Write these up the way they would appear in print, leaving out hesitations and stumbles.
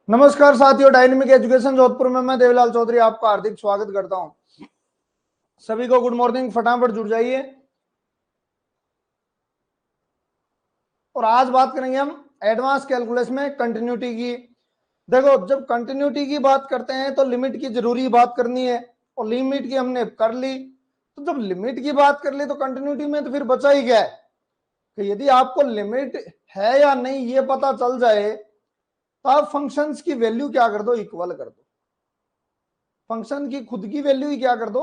नमस्कार साथियों, dynamic education Jodhpur में मैं देवलाल चौधरी आपका हार्दिक स्वागत करता हूं। सभी को गुड मॉर्निंग। फटाफट जुड़ जाइए। और आज बात करेंगे हम एडवांस कैलकुलस में कंटिन्यूटी की। देखो, जब कंटिन्यूटी की बात करते हैं तो लिमिट की जरूरी बात करनी है, और लिमिट की हमने कर ली। तो जब लिमिट की बात कर ली तो कंटिन्यूटी में तो फिर बचा ही क्या है कि यदि आपको लिमिट है या नहीं ये पता चल जाए तो आप फंक्शंस की वैल्यू क्या कर दो, इक्वल कर दो। फंक्शन की खुद की वैल्यू ही क्या कर दो,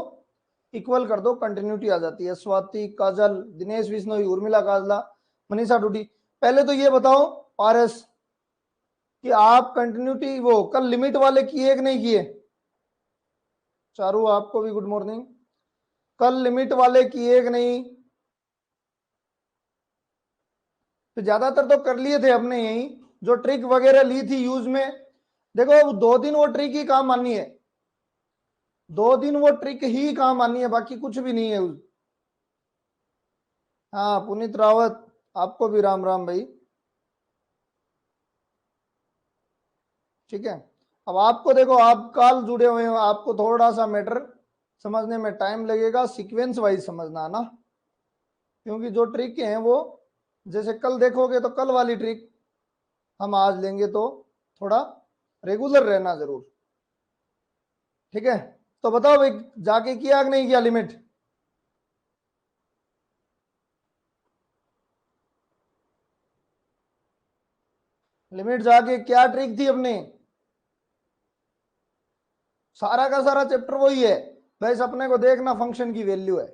इक्वल कर दो। कंटिन्यूटी आ जाती है। स्वाति, काजल, दिनेश, विष्णु, उर्मिला, काजला, मनीषा, टूटी। पहले तो ये बताओ पारस कि आप कंटिन्यूटी वो कल लिमिट वाले किए कि नहीं किए। चारू, आपको भी गुड मॉर्निंग। कल लिमिट वाले किए कि नहीं। तो ज्यादातर तो कर लिए थे अपने, यही जो ट्रिक वगैरह ली थी यूज में। देखो, 2 दिन वो ट्रिक ही काम आनी है, 2 दिन वो ट्रिक ही काम आनी है, बाकी कुछ भी नहीं है। हाँ पुनीत रावत, आपको भी राम राम भाई। ठीक है। अब आपको देखो, आप कल जुड़े हुए हो, आपको थोड़ा सा मैटर समझने में टाइम लगेगा, सीक्वेंस वाइज समझना ना, क्योंकि जो ट्रिक है वो जैसे कल देखोगे तो कल वाली ट्रिक हम आज लेंगे, तो थोड़ा रेगुलर रहना जरूर। ठीक है। तो बताओ भाई, जाके किया कि नहीं किया लिमिट। लिमिट जाके क्या ट्रिक थी अपने, सारा का सारा चैप्टर वही है। बस अपने को देखना फंक्शन की वैल्यू है।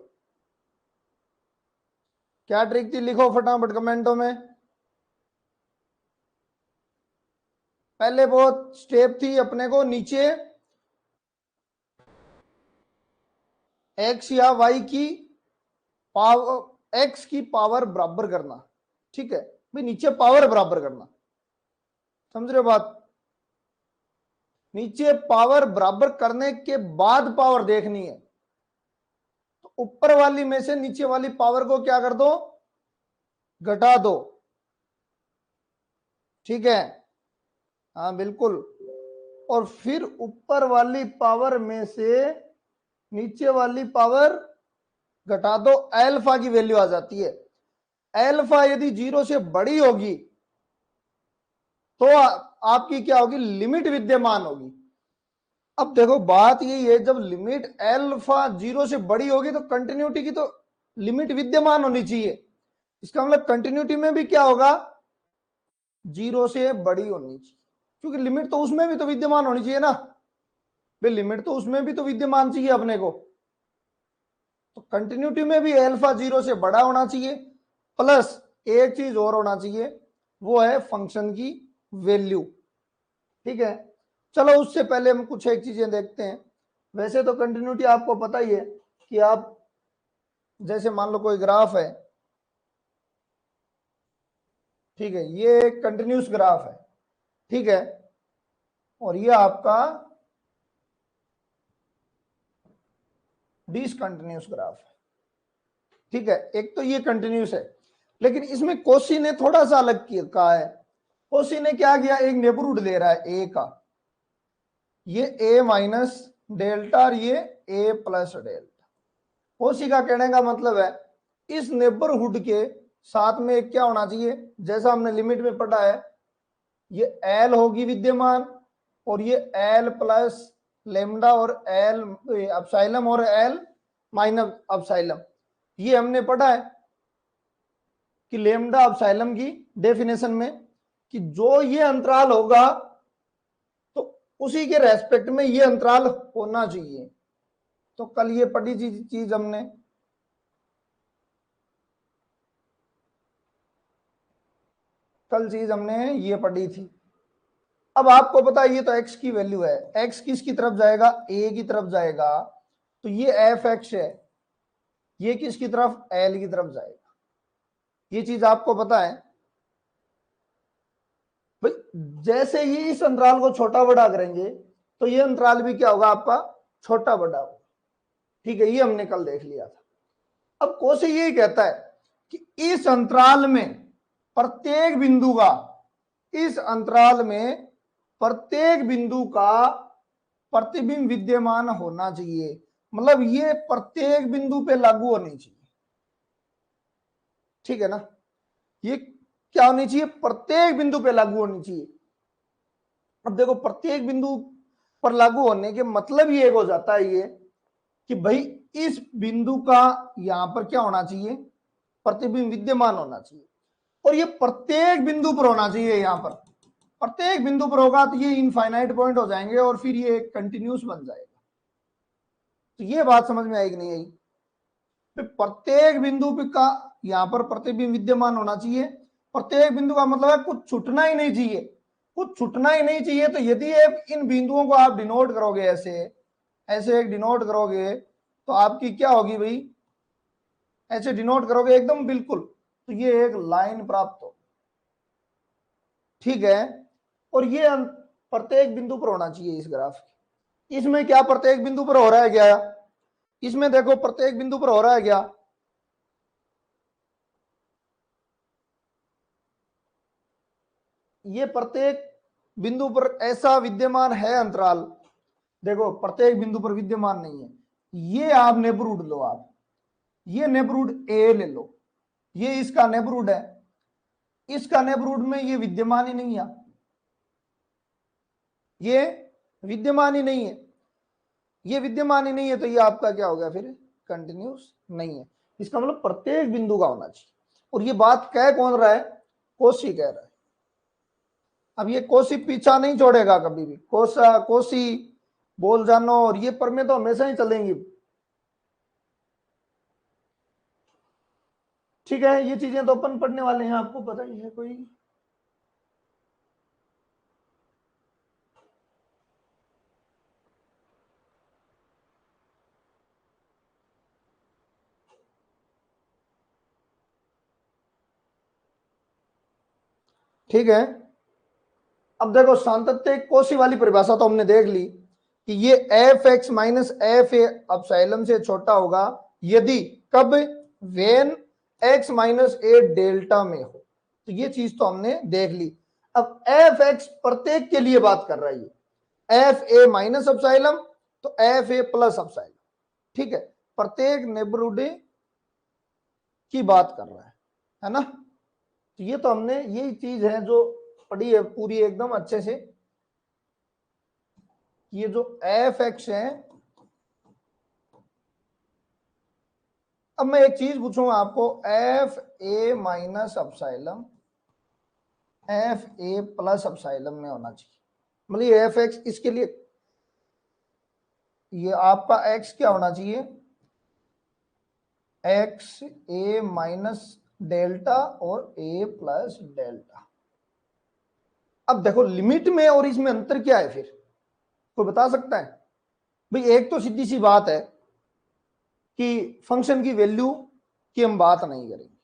क्या ट्रिक थी, लिखो फटाफट कमेंटों में। पहले बहुत स्टेप थी अपने को, नीचे एक्स या वाई की पावर, एक्स की पावर बराबर करना। ठीक है भाई, नीचे पावर बराबर करना, समझ रहे हो बात। नीचे पावर बराबर करने के बाद पावर देखनी है, तो ऊपर वाली में से नीचे वाली पावर को क्या कर दो, घटा दो। ठीक है, हाँ बिल्कुल। और फिर ऊपर वाली पावर में से नीचे वाली पावर घटा दो, एल्फा की वैल्यू आ जाती है। एल्फा यदि 0 से बड़ी होगी तो आपकी क्या होगी, लिमिट विद्यमान होगी। अब देखो बात यही है, जब लिमिट एल्फा 0 से बड़ी होगी तो कंटिन्यूटी की तो लिमिट विद्यमान होनी चाहिए। इसका मतलब कंटिन्यूटी में भी क्या होगा, 0 से बड़ी होनी चाहिए, क्योंकि लिमिट तो उसमें भी तो विद्यमान होनी चाहिए ना भाई। लिमिट तो उसमें भी तो विद्यमान चाहिए अपने को। तो कंटिन्यूटी में भी एल्फा 0 से बड़ा होना चाहिए, प्लस एक चीज और होना चाहिए, वो है फंक्शन की वैल्यू। ठीक है। चलो उससे पहले हम कुछ एक चीजें देखते हैं। वैसे तो कंटिन्यूटी आपको पता ही है कि आप जैसे मान लो कोई ग्राफ है, ठीक है, ये कंटिन्यूस ग्राफ है, ठीक है, और ये आपका डिसकंटिन्यूस ग्राफ है। ठीक है, एक तो ये कंटिन्यूस है, लेकिन इसमें कोसी ने थोड़ा सा अलग कहा है। कोसी ने क्या किया, एक नेबरहुड ले रहा है ए का, ये ए माइनस डेल्टा और ये ए प्लस डेल्टा। कोसी का कहने का मतलब है इस नेबरहुड के साथ में क्या होना चाहिए, जैसा हमने लिमिट में पढ़ा है, ये एल होगी विद्यमान, और ये एल प्लस लेमडा और एल अपसाइलम और एल माइनस अपसाइलम, ये हमने पढ़ा है कि लेमडा अपसाइलम की डेफिनेशन में कि जो ये अंतराल होगा तो उसी के रेस्पेक्ट में ये अंतराल होना चाहिए। तो कल ये पढ़ी चीज हमने, कल चीज हमने ये पढ़ी थी। अब आपको पता है ये तो एक्स की वैल्यू है, एक्स किसकी तरफ जाएगा, ए की तरफ जाएगा, तो ये एफ एक्स है, ये किसकी तरफ, एल की तरफ जाएगा। ये चीज आपको पता है भाई। जैसे ही इस अंतराल को छोटा बड़ा करेंगे तो ये अंतराल भी क्या होगा आपका, छोटा बड़ा होगा। ठीक है, ये हमने कल देख लिया था। अब कोसे यही कहता है कि इस अंतराल में प्रत्येक बिंदु का, इस अंतराल में प्रत्येक बिंदु का प्रतिबिंब विद्यमान होना चाहिए, मतलब ये प्रत्येक बिंदु पे लागू होनी चाहिए, ठीक है ना। ये क्या होनी चाहिए, प्रत्येक बिंदु पे लागू होनी चाहिए। अब देखो प्रत्येक बिंदु पर लागू होने के मतलब ये एक हो जाता है ये कि भाई इस बिंदु का यहां पर क्या होना चाहिए, प्रतिबिंब विद्यमान होना चाहिए, और ये प्रत्येक बिंदु पर होना चाहिए। यहां पर प्रत्येक बिंदु पर होगा तो ये इनफाइनाइट पॉइंट हो जाएंगे और फिर ये कंटिन्यूस बन जाएगा। तो ये बात समझ में आई कि नहीं आई। प्रत्येक बिंदु का यहां पर प्रतिबिंब विद्यमान होना चाहिए। प्रत्येक बिंदु का मतलब है कुछ छूटना ही नहीं चाहिए, कुछ छूटना ही नहीं चाहिए। तो यदि इन बिंदुओं को आप डिनोट करोगे ऐसे, ऐसे एक डिनोट करोगे तो आपकी क्या होगी भाई, ऐसे डिनोट करोगे एकदम बिल्कुल, तो ये एक लाइन प्राप्त हो, ठीक है। और ये प्रत्येक बिंदु पर होना चाहिए इस ग्राफ की। इसमें क्या प्रत्येक बिंदु पर हो रहा है क्या, इसमें देखो प्रत्येक बिंदु पर हो रहा है क्या, ये प्रत्येक बिंदु पर ऐसा विद्यमान है अंतराल, देखो प्रत्येक बिंदु पर विद्यमान नहीं है। ये आप नेबरहुड लो, आप ये नेबरहुड ए ले लो, ये इसका नेबरहुड है, इसका नेबरहुड में ये विद्यमान ही नहीं है, ये विद्यमान ही नहीं है, ये विद्यमान ही नहीं है, तो ये आपका क्या हो गया फिर, कंटिन्यूस नहीं है। इसका मतलब प्रत्येक बिंदु का होना चाहिए। और ये बात कह कौन रहा है, कोसी कह रहा है। अब ये कोसी पीछा नहीं छोड़ेगा कभी भी, कोसा कोसी बोल जानो और ये पर में तो हमेशा ही चलेंगी, ठीक है। ये चीजें तो अपन पढ़ने वाले हैं, आपको पता ही है कोई। ठीक है। अब देखो सातत्य कोसी वाली परिभाषा तो हमने देख ली कि ये F x minus F A epsilon से छोटा होगा यदि कब, when x minus A delta में हो। तो ये चीज तो हमने देख ली। अब एफ एक्स प्रत्येक के लिए बात कर रहा है, ये एफ ए माइनस अपसाइलम तो एफ ए प्लस अपसाइलम, ठीक है। प्रत्येक नेबरहुड की बात कर रहा है ना। तो ये तो हमने यही चीज है जो पढ़ी है पूरी एकदम अच्छे से। ये जो एफ एक्स है, अब मैं एक चीज पूछूंगा आपको, F A minus अपसाइलम F A plus अपसाइलम में होना चाहिए, मतलब ये एफ एक्स, इसके लिए ये आपका एक्स क्या होना चाहिए, एक्स ए माइनस डेल्टा और ए प्लस डेल्टा। अब देखो लिमिट में और इसमें अंतर क्या है फिर, कोई बता सकता है भाई। एक तो सीधी सी बात है कि फंक्शन की वैल्यू की हम बात नहीं करेंगे,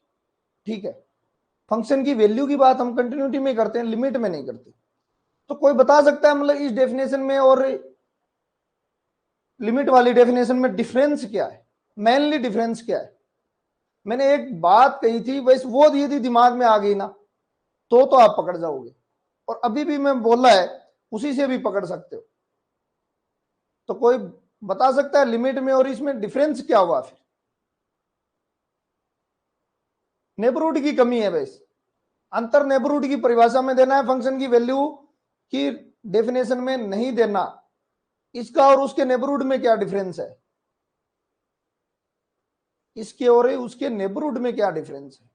ठीक है। फंक्शन की वैल्यू की बात हम कंटिन्यूटी में करते हैं, लिमिट में नहीं करते। तो कोई बता सकता है मतलब इस डेफिनेशन में और लिमिट वाली डेफिनेशन में डिफरेंस क्या है, मेनली डिफरेंस क्या है। मैंने एक बात कही थी, बस वो यदि दिमाग में आ गई ना तो आप पकड़ जाओगे, और अभी भी मैं बोला है उसी से भी पकड़ सकते हो। तो कोई बता सकता है लिमिट में और इसमें डिफरेंस क्या हुआ फिर, नेबरहुड की कमी है बस। अंतर नेबरहुड की परिभाषा में देना है, फंक्शन की वैल्यू की डेफिनेशन में नहीं देना। इसका और उसके नेबरहुड में क्या डिफरेंस है, इसके और उसके नेबरहुड में क्या डिफरेंस है।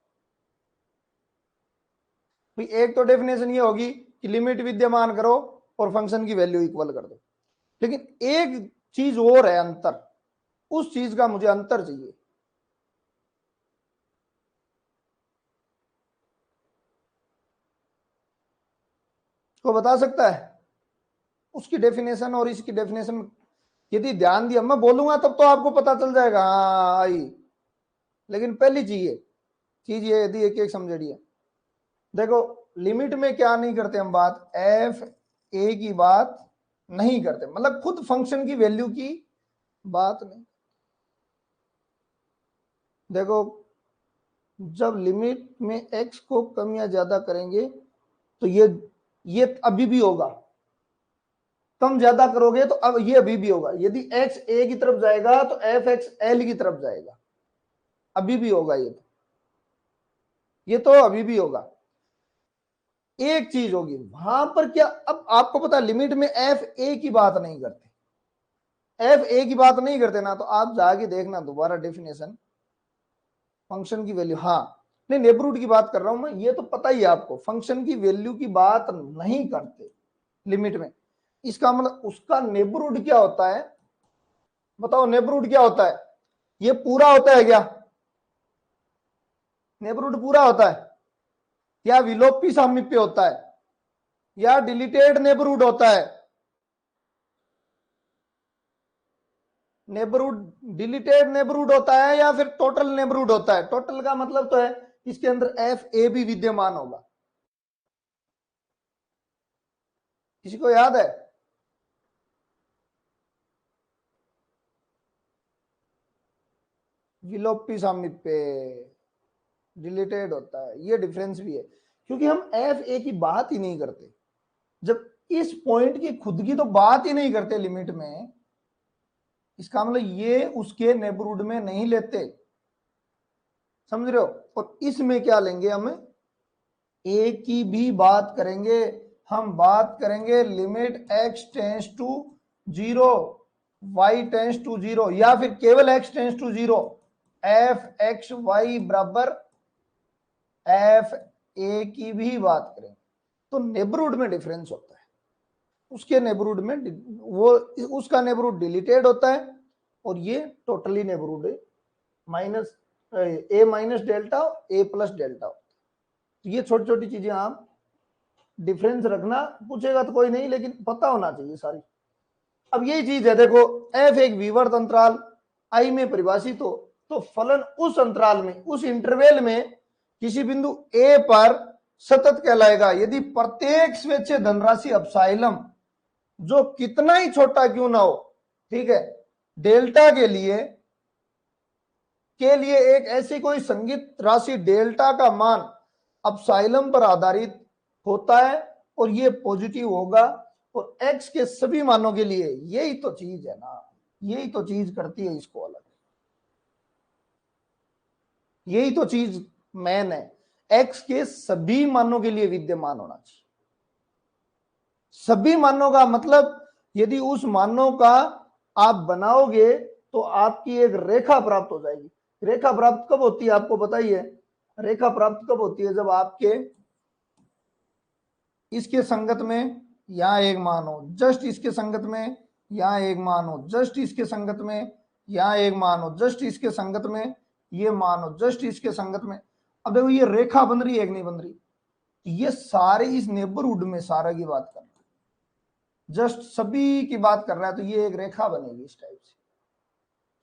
भाई एक तो डेफिनेशन ये होगी कि लिमिट विद्यमान करो और फंक्शन की वैल्यू इक्वल कर दो, लेकिन एक चीज और है अंतर, उस चीज का मुझे अंतर चाहिए। को बता सकता है उसकी डेफिनेशन और इसकी डेफिनेशन, यदि ध्यान दिया मैं बोलूंगा तब तो आपको पता चल जाएगा, हाँ आई। लेकिन पहली चीज ये यदि एक एक समझिए, देखो लिमिट में क्या नहीं करते हम बात, एफ ए की बात नहीं करते, मतलब खुद फंक्शन की वैल्यू की बात नहीं। देखो जब लिमिट में एक्स को कम या ज्यादा करेंगे तो ये अभी भी होगा, कम ज्यादा करोगे तो अब ये अभी भी होगा, यदि x a की तरफ जाएगा तो f(x) l की तरफ जाएगा, अभी भी होगा ये तो अभी भी होगा। एक चीज होगी वहां पर, क्या अब आपको पता लिमिट में एफ ए की बात नहीं करते, एफ ए की बात नहीं करते ना, तो आप जाके देखना दोबारा डेफिनेशन फंक्शन की वैल्यू, हाँ नहीं नेबरहुड की बात कर रहा हूं मैं, ये तो पता ही है आपको, फंक्शन की वैल्यू की बात नहीं करते लिमिट में। इसका मतलब उसका नेबरहुड क्या होता है, बताओ नेबरहुड क्या होता है, ये पूरा होता है क्या, नेबरहुड पूरा होता है या विलोपी सामीप्य होता है या डिलीटेड नेबरहुड होता है, नेबरहुड डिलीटेड नेबरहुड होता है या फिर टोटल नेबरहुड होता है। टोटल का मतलब तो है इसके अंदर एफ ए भी विद्यमान होगा, किसी को याद है, विलोपी सामीप्य डिलीटेड होता है, ये डिफरेंस भी है, क्योंकि हम एफ ए की बात ही नहीं करते, जब इस पॉइंट की खुद की तो बात ही नहीं करते लिमिट में, इसका मतलब ये उसके नेबरहुड में नहीं लेते, समझ रहे हो। और इसमें क्या लेंगे हम, ए की भी बात करेंगे, हम बात करेंगे limit x tends to 0 y tends to 0 या फिर केवल x टेंस टू 0 f(x,y) बराबर f a की भी बात करेंगे, तो नेबरहुड में डिफरेंस होता है, उसके नेबरहुड में वो उसका नेबरहुड डिलीटेड होता है और ये टोटली नेबरहुड है, minus a minus delta a plus delta. तो ये छोटी छोटी चीजें आप डिफरेंस रखना, पूछेगा तो कोई नहीं लेकिन पता होना चाहिए सारी। अब यही चीज है, देखो f एक विवर्त अंतराल I में परिभाषित हो, तो फलन उस अंतराल में उस इंटरवल में किसी बिंदु a पर सतत कहलाएगा यदि प्रत्येक स्वेच्छे धनराशि अपसाइलम जो कितना ही छोटा क्यों ना हो, ठीक है, डेल्टा के लिए एक ऐसी कोई संगीत राशि डेल्टा का मान अपसाइलम पर आधारित होता है और ये पॉजिटिव होगा, और x के सभी मानों के लिए, यही तो चीज है ना, यही तो चीज करती है इसको अलग, यही तो चीज मेन है, x के सभी मानों के लिए विद्यमान होना चाहिए। सभी मानों का मतलब यदि उस मानों का आप बनाओगे तो आपकी एक रेखा प्राप्त हो जाएगी। रेखा प्राप्त कब होती है आपको पता ही है, रेखा प्राप्त कब होती है, जब आपके इसके संगत में यहां एक मान हो, जस्ट इसके संगत में यहां एक मान हो, जस्ट इसके संगत में यहां एक मान हो, जस्ट इसके संगत में ये मान हो, जस्ट इसके संगत में। अब देखो ये रेखा बन रही है एक नहीं बन रही, ये सारे इस नेबरहुड में सारा की बात कर रहा है, जस्ट सभी की बात कर रहा है, तो ये एक रेखा बनेगी इस टाइप से,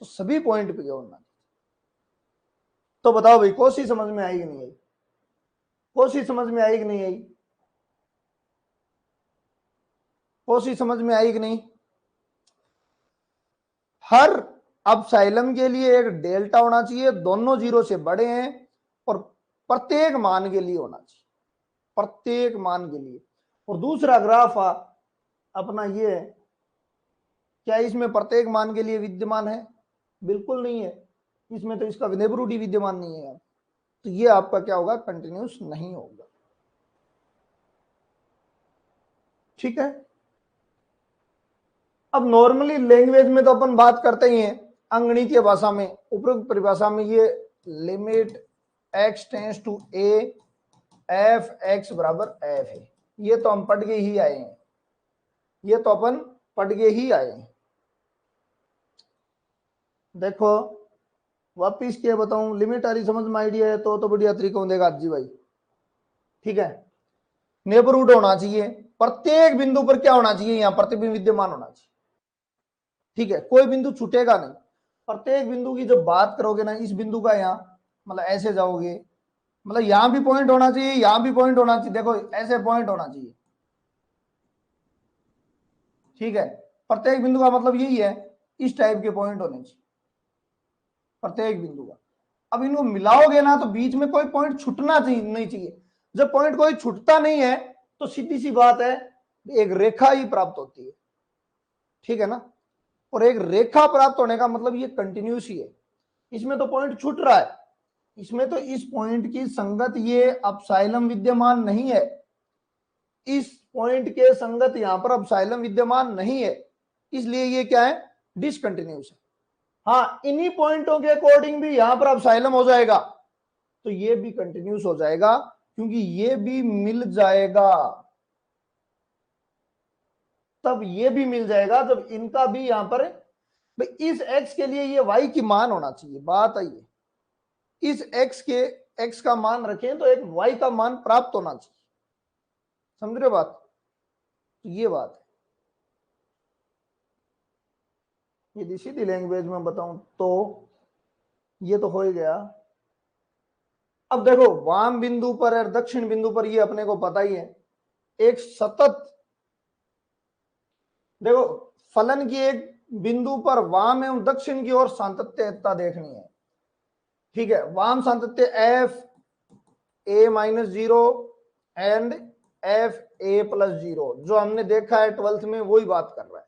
तो सभी पॉइंट पे जोड़ना। तो बताओ भाई कोशिश समझ में आई कि नहीं आई, कोशिश समझ में आई कि नहीं आई, कोशिश समझ में आई कि नहीं। हर अपसाइलम के लिए एक डेल्टा होना चाहिए, दोनों जीरो से बड़े हैं, और प्रत्येक मान के लिए होना चाहिए, प्रत्येक मान के लिए। और दूसरा ग्राफ अपना ये है, क्या इसमें प्रत्येक मान के लिए विद्यमान है, बिल्कुल नहीं है, इसमें तो इसका नेबरहुड ही विद्यमान नहीं है, तो ये आपका क्या होगा, कंटिन्यूस नहीं होगा, ठीक है। अब नॉर्मली लैंग्वेज में तो अपन बात करते ही हैं, अंगणितीय भाषा में उपरोक्त परिभाषा में ये limit x tends to a f(x) बराबर f है, ये तो हम पढ़ के ही आए हैं, ये तो अपन पढ़ के ही आए हैं। देखो वापिस क्या बताऊं, लिमिट आ रही समझ में आइडिया है तो बढ़िया तरीका देगा जी भाई, ठीक है। नेबरहुड होना चाहिए, प्रत्येक बिंदु पर क्या होना चाहिए, यहां प्रतिबिंब विद्यमान होना चाहिए, ठीक है, कोई बिंदु छूटेगा नहीं, प्रत्येक बिंदु की जब बात करोगे ना, इस बिंदु का यहाँ मतलब ऐसे जाओगे, मतलब यहां भी पॉइंट होना चाहिए, यहां भी पॉइंट होना चाहिए, देखो ऐसे पॉइंट होना चाहिए, ठीक है, प्रत्येक बिंदु का मतलब यही है, इस टाइप के पॉइंट होने चाहिए प्रत्येक बिंदु का। अब इनको मिलाओगे ना तो बीच में कोई पॉइंट छूटना चाहिए नहीं चाहिए, जब पॉइंट कोई छूटता नहीं है तो सीधी सी बात है एक रेखा ही प्राप्त होती है, ठीक है ना। और एक रेखा प्राप्त होने का मतलब ये कंटिन्यूस ही है, इसमें तो पॉइंट छूट रहा है, इसमें तो इस पॉइंट की संगत ये अपसाइलम विद्यमान नहीं है, इस पॉइंट के संगत यहां पर अपसाइलम विद्यमान नहीं है, इसलिए ये क्या है, डिसकंटिन्यूस है। हाँ, इन्हीं पॉइंटों के अकॉर्डिंग भी यहां पर अपसाइलम हो जाएगा तो ये भी कंटिन्यूस हो जाएगा, क्योंकि ये भी मिल जाएगा, तब ये भी मिल जाएगा जब इनका भी यहां पर इस x के लिए ये y की मान होना चाहिए। बात आई है, इस x का मान रखें तो एक y का मान प्राप्त होना चाहिए, समझ रहे हो बात। तो ये बात है, यदि सीधी लैंग्वेज में बताऊं तो ये तो हो ही गया। अब देखो वाम बिंदु पर और दक्षिण बिंदु पर ये अपने को पता ही है, एक सतत, देखो फलन की एक बिंदु पर वाम एवं दक्षिण की ओर सातत्यता देखनी है, ठीक है। वाम सातत्य F A minus zero and F A plus zero, जो हमने देखा है 12th में वही बात कर रहा है,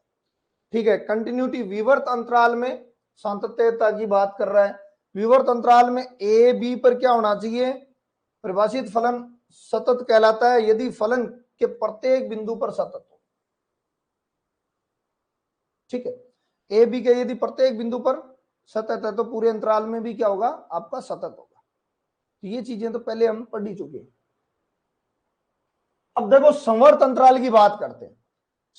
ठीक है। कंटिन्यूटी विवर्त अंतराल में सातत्यता की बात कर रहा है, विवर्त अंतराल में ए बी पर क्या होना चाहिए, परिभाषित फलन सतत कहलाता है यदि फलन के प्रत्येक बिंदु पर सतत हो, ठीक है। ए बी के यदि प्रत्येक बिंदु पर सतत है तो पूरे अंतराल में भी क्या होगा, आपका सतत होगा। तो ये चीजें तो पहले हम पढ़ ही चुके हैं। अब देखो संवर्त अंतराल की बात करते हैं,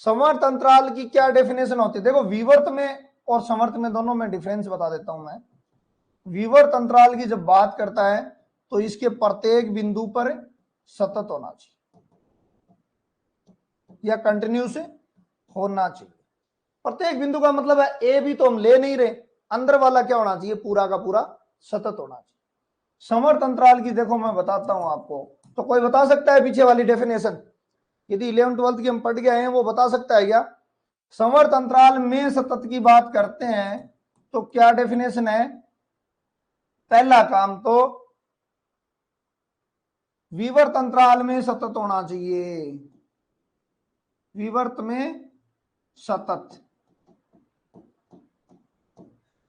संवर्त अंतराल की क्या डेफिनेशन होती है। देखो विवर्त में और संवर्त में दोनों में डिफरेंस बता देता हूं मैं। विवर्त अंतराल की जब बात करता है तो इसके प्रत्येक बिंदु पर सतत होना चाहिए या कंटिन्यूस होना चाहिए। प्रत्येक बिंदु का मतलब है ए भी तो हम ले नहीं रहे, अंदर वाला क्या होना चाहिए, पूरा का पूरा सतत होना चाहिए। संवर्त अंतराल की देखो मैं बताता हूं आपको, तो कोई बता सकता है पीछे वाली डेफिनेशन, यदि 11th 12th की हम पढ़ गए हैं वो बता सकता है क्या। संवर्त अंतराल में सतत की बात करते हैं तो क्या डेफिनेशन है, पहला काम तो विवर्त अंतराल में सतत होना चाहिए, विवर्त में सतत।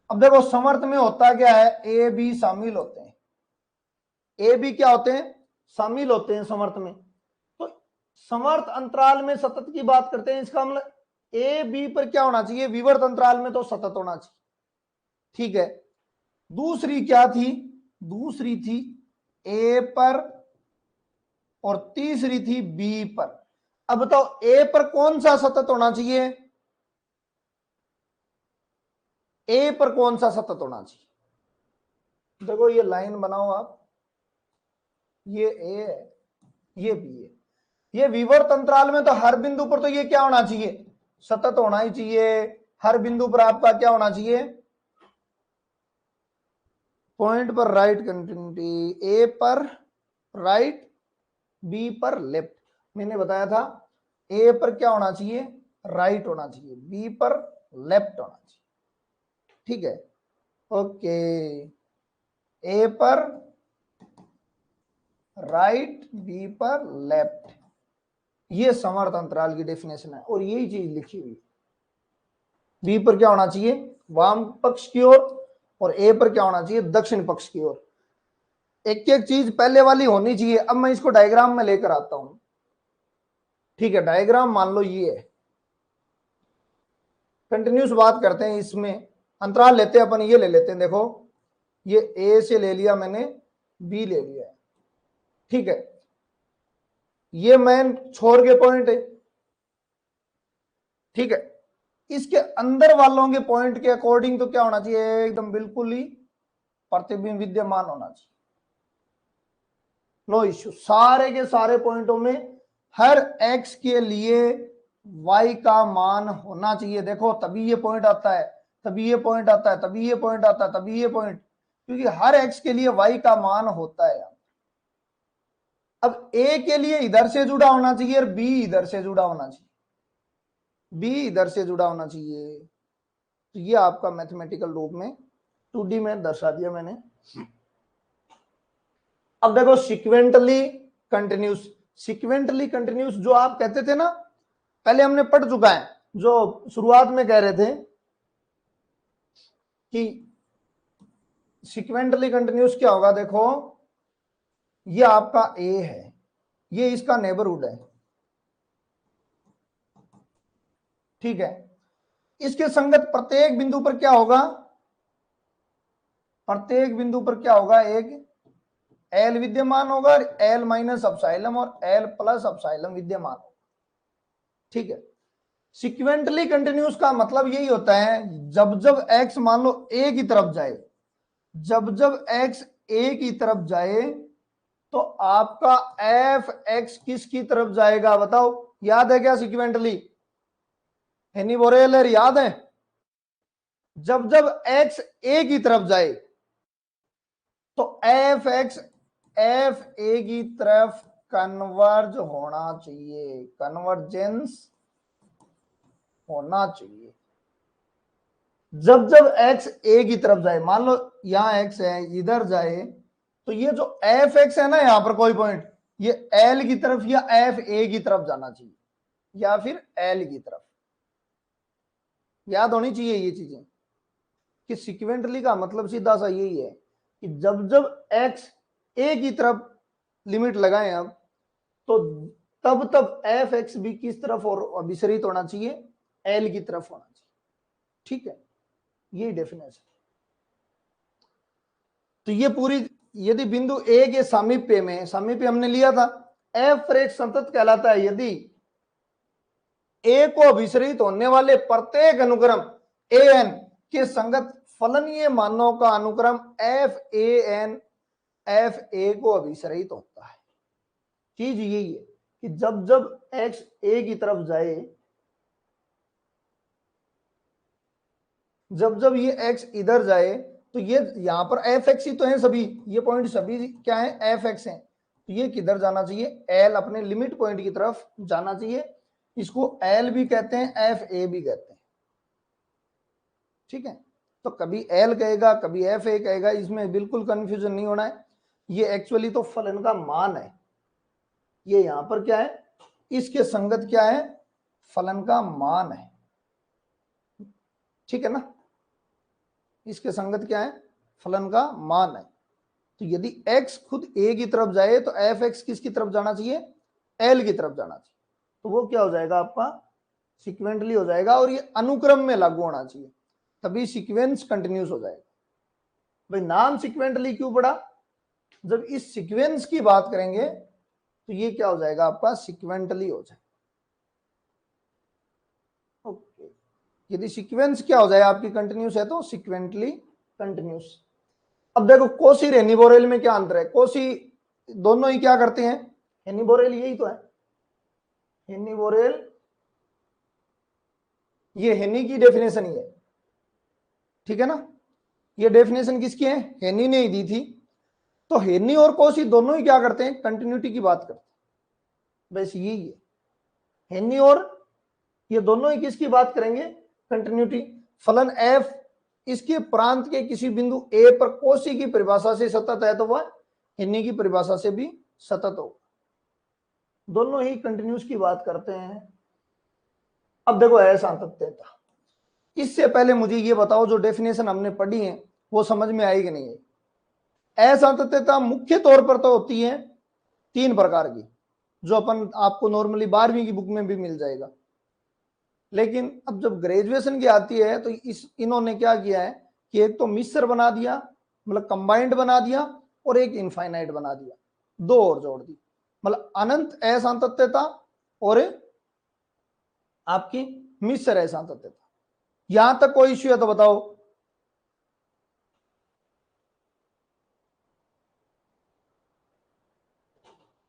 अब देखो समर्थ में होता क्या है, ए बी शामिल होते हैं, ए बी क्या होते हैं, शामिल होते हैं समर्थ में। तो समर्थ अंतराल में सतत की बात करते हैं, इसका मतलब ए बी पर क्या होना चाहिए, विवर्त अंतराल में तो सतत होना चाहिए, ठीक है। दूसरी क्या थी, दूसरी थी ए पर और तीसरी थी बी पर। अब बताओ ए पर कौन सा सतत होना चाहिए, ए पर कौन सा सतत होना चाहिए। देखो ये लाइन बनाओ आप, ये ए है ये बी है, ये विवर्त अंतराल में तो हर बिंदु पर तो ये क्या होना चाहिए, सतत होना ही चाहिए। हर बिंदु पर आपका क्या होना चाहिए, पॉइंट पर राइट कंटिन्यूटी, ए पर राइट बी पर लेफ्ट। मैंने बताया था ए पर क्या होना चाहिए, राइट होना चाहिए, बी पर लेफ्ट होना चाहिए, ठीक है। ओके, ए पर राइट बी पर लेफ्ट, ये समर्थ अंतराल की डेफिनेशन है और यही चीज लिखी हुई। बी पर क्या होना चाहिए, वाम पक्ष की ओर, और ए पर क्या होना चाहिए, दक्षिण पक्ष की ओर। एक एक चीज पहले वाली होनी चाहिए। अब मैं इसको डायग्राम में लेकर आता हूं, ठीक है। डायग्राम मान लो ये है, कंटिन्यूस बात करते हैं, इसमें अंतराल लेते हैं अपन, ये ले लेते हैं। देखो ये ए से ले लिया मैंने, बी ले लिया, ठीक है। ये मेन छोर के पॉइंट है, ठीक है। इसके अंदर वालों के पॉइंट के अकॉर्डिंग तो क्या होना चाहिए, एकदम बिल्कुल ही प्रतिबिंब विद्यमान होना चाहिए, नो इश्यू। सारे के सारे पॉइंटों में हर एक्स के लिए वाई का मान होना चाहिए। देखो तभी ये पॉइंट आता है, तभी ये पॉइंट आता है, तभी ये पॉइंट आता है, तभी ये पॉइंट, क्योंकि हर एक्स के लिए वाई का मान होता है। अब ए के लिए इधर से जुड़ा होना चाहिए और बी इधर से जुड़ा होना चाहिए, बी इधर से जुड़ा होना चाहिए। तो ये आपका मैथमेटिकल रूप में 2D में दर्शा दिया मैंने। अब देखो सिक्वेंटली कंटिन्यूस, सिक्वेंटली कंटिन्यूस जो आप कहते थे ना, पहले हमने पढ़ चुका है। जो शुरुआत में कह रहे थे कि सिक्वेंटली कंटिन्यूस क्या होगा, देखो ये आपका ए है, ये इसका नेबरहुड है, ठीक है। इसके संगत प्रत्येक बिंदु पर क्या होगा, प्रत्येक बिंदु पर क्या होगा, एक एल विद्यमान होगा और एल माइनस अपसाइलम और एल प्लस अपसाइलम विद्यमान होगा, ठीक है। सिक्वेंटली कंटिन्यूस का मतलब यही होता है, जब जब एक्स मान लो ए की तरफ जाए, जब जब एक्स ए की तरफ जाए तो आपका एफ एक्स किसकी तरफ जाएगा, बताओ, याद है क्या सिक्वेंटली, हेनी बोरेलर याद है, जब जब एक्स ए की तरफ जाए तो एफ एक्स एफ ए की तरफ कन्वर्ज होना चाहिए, कन्वर्जेंस होना चाहिए। जब जब एक्स ए की तरफ जाए, मान लो यहां एक्स है, इधर जाए, तो ये जो एफ एक्स है ना, यहां पर कोई पॉइंट, ये एल की तरफ या एफ ए की तरफ जाना चाहिए या फिर एल की तरफ। याद होनी चाहिए ये चीजें कि सिक्वेंटली का मतलब सीधा सा यही है कि जब जब एक्स ए की तरफ लिमिट लगाएं हम, तो तब तब एफ एक्स भी किस तरफ और विसरित होना चाहिए, एल की तरफ होना चाहिए, ठीक है। ये डेफिनेशन। तो ये पूरी, यदि बिंदु ए के सामीप्य में, सामीप्य हमने लिया था, एफ एक संतत कहलाता है यदि ए को अभिसरित होने वाले प्रत्येक अनुक्रम ए एन के संगत फलनीय मानों का अनुक्रम f a n f a को अभिसरित होता है। चीज यही है कि जब जब एक्स ए की तरफ जाए, जब जब ये एक्स इधर जाए, तो ये यहां पर एफ एक्स ही तो है, सभी ये पॉइंट सभी क्या है, एफ एक्स है, तो ये किधर जाना चाहिए, एल अपने लिमिट पॉइंट की तरफ जाना चाहिए। इसको एल भी कहते हैं, एफ ए भी कहते हैं, ठीक है। तो कभी एल कहेगा, कभी एफ ए कहेगा, इसमें बिल्कुल कंफ्यूजन नहीं होना है। ये एक्चुअली तो फलन का मान है, ये यहां पर क्या है, इसके संगत क्या है, फलन का मान है, ठीक है ना। इसके संगत क्या है, फलन का मान है। तो यदि x खुद a की तरफ जाए तो एफ एक्स किसकी तरफ जाना चाहिए, l की तरफ जाना चाहिए, तो वो क्या हो जाएगा आपका, सिक्वेंटली हो जाएगा और ये अनुक्रम में लागू होना चाहिए, तभी सीक्वेंस कंटिन्यूस हो जाएगा। भाई नाम सिक्वेंटली क्यों पड़ा, जब इस सीक्वेंस की बात करेंगे तो ये क्या हो जाएगा आपका, सिक्वेंटली हो जाएगा। ओके, यदि सीक्वेंस क्या हो जाए आपकी कंटिन्यूस है तो सिक्वेंटली कंटिन्यूस। अब देखो कोसी रेनी बोरेल में क्या अंतर है, कोसी दोनों ही क्या करते हैं, हेनी बोरेल यही तो है, हेनी बोरेल, ये हेनी की डेफिनेशन ही है, ठीक है ना। ये डेफिनेशन किसकी है, हेनी ने ही दी थी। तो हेनी और कोसी दोनों ही क्या करते हैं, कंटिन्यूटी की बात करते हैं, बस यही है। हेनी और ये दोनों ही किसकी बात करेंगे, कंटिन्यूटी। फलन एफ इसके प्रांत के किसी बिंदु ए पर कोसी की परिभाषा से सतत है तो वह हेनी की परिभाषा से भी सतत होगा, दोनों ही कंटिन्यूस की बात करते हैं। अब देखो असातत्यता, इससे पहले मुझे ये बताओ जो डेफिनेशन हमने पढ़ी है वो समझ में आई कि नहीं है। असातत्यता मुख्य तौर पर तो होती है 3 प्रकार की, जो अपन आपको नॉर्मली 12वीं की बुक में भी मिल जाएगा, लेकिन अब जब ग्रेजुएशन की आती है तो इन्होंने क्या किया है कि एक तो मिश्र बना दिया, मतलब कंबाइंड बना दिया, और एक इनफाइनाइट बना दिया, 2 और जोड़ दी, मतलब अनंत असातत्यता और आपकी मिश्र असातत्यता। यहां तक कोई इश्यू है तो बताओ।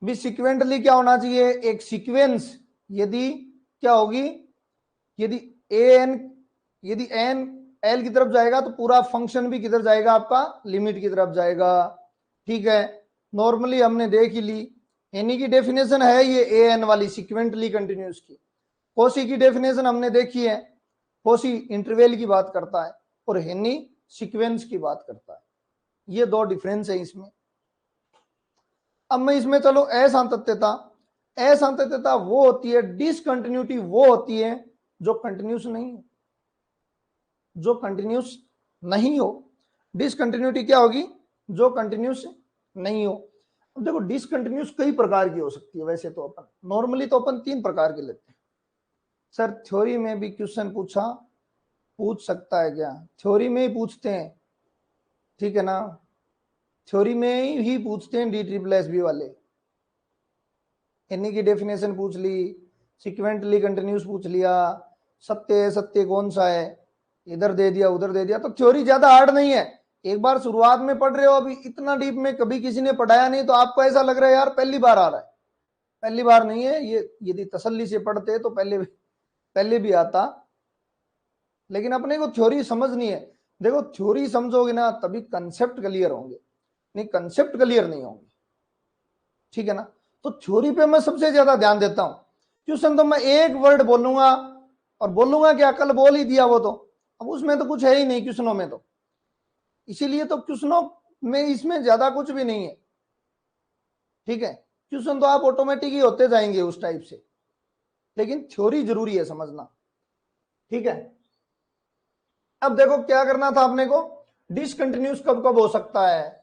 भी सिक्वेंटली क्या होना चाहिए, एक सीक्वेंस, यदि क्या होगी, यदि यदि एन एल की तरफ जाएगा तो पूरा फंक्शन भी किधर जाएगा आपका, लिमिट की तरफ जाएगा, ठीक है। नॉर्मली हमने देख ही ली, एनी की डेफिनेशन है ये ए एन वाली सिक्वेंटली कंटिन्यूस की। कोसी की डेफिनेशन हमने देखी है, कोसी इंटरवल की बात करता है और हेनी सीक्वेंस की बात करता है, ये 2 डिफरेंस है इसमें। अब मैं इसमें चलो असातत्यता, असातत्यता वो होती है, डिसकंटिन्यूटी वो होती है जो कंटिन्यूस नहीं हो, जो कंटिन्यूस नहीं हो। डिसकंटिन्यूटी क्या होगी? जो कंटिन्यूस नहीं हो। अब देखो डिसकंटिन्यूस कई प्रकार की हो सकती है, वैसे तो अपन नॉर्मली तो अपन 3 प्रकार की लेते हैं। सर थ्योरी में भी क्वेश्चन पूछ सकता है क्या? थ्योरी में ही पूछते हैं, ठीक है ना, थ्योरी में ही पूछते हैं DSSS वाले। इन्हीं की डेफिनेशन पूछ ली, सिक्वेंटली कंटिन्यूस पूछ लिया, सत्य कौन सा है, इधर दे दिया उधर दे दिया। तो थ्योरी ज्यादा हार्ड नहीं है। एक बार शुरुआत में पढ़ रहे हो, अभी इतना डीप में कभी किसी ने पढ़ाया नहीं, तो आपको ऐसा लग रहा है यार पहली बार आ रहा है। पहली बार नहीं है ये, यदि तसल्ली से पढ़ते तो पहले भी आता, लेकिन अपने को थ्योरी समझनी है। देखो थ्योरी समझोगे ना तभी कंसेप्ट क्लियर होंगे, नहीं कंसेप्ट क्लियर नहीं होंगे, ठीक है ना। तो थ्योरी पे मैं सबसे ज्यादा ध्यान देता हूं। क्वेश्चन तो मैं एक वर्ड बोलूंगा और बोलूंगा क्या, कल बोल ही दिया वो तो, अब उसमें तो कुछ है ही नहीं क्वेश्चनों में तो, इसीलिए तो क्वेश्चनों में इसमें ज्यादा कुछ भी नहीं है, ठीक है। क्वेश्चन तो आप ऑटोमेटिक ही होते जाएंगे उस टाइप से, लेकिन थ्योरी जरूरी है समझना, ठीक है। अब देखो क्या करना था अपने को, डिसकंटिन्यूस कब कब हो सकता है।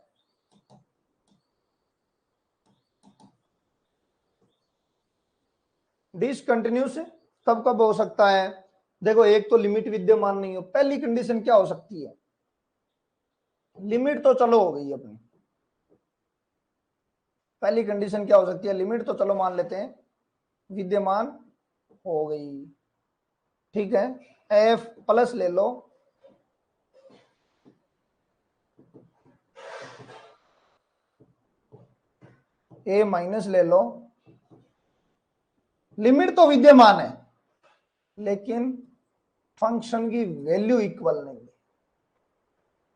डिसकंटिन्यूस कब कब हो सकता है? देखो एक तो लिमिट विद्यमान नहीं हो, पहली कंडीशन क्या हो सकती है? लिमिट तो चलो हो गई अपनी, पहली कंडीशन क्या हो सकती है? लिमिट तो चलो मान लेते हैं विद्यमान हो गई, ठीक है। एफ प्लस ले लो, ए माइनस ले लो, लिमिट तो विद्यमान है लेकिन फंक्शन की वैल्यू इक्वल नहीं है।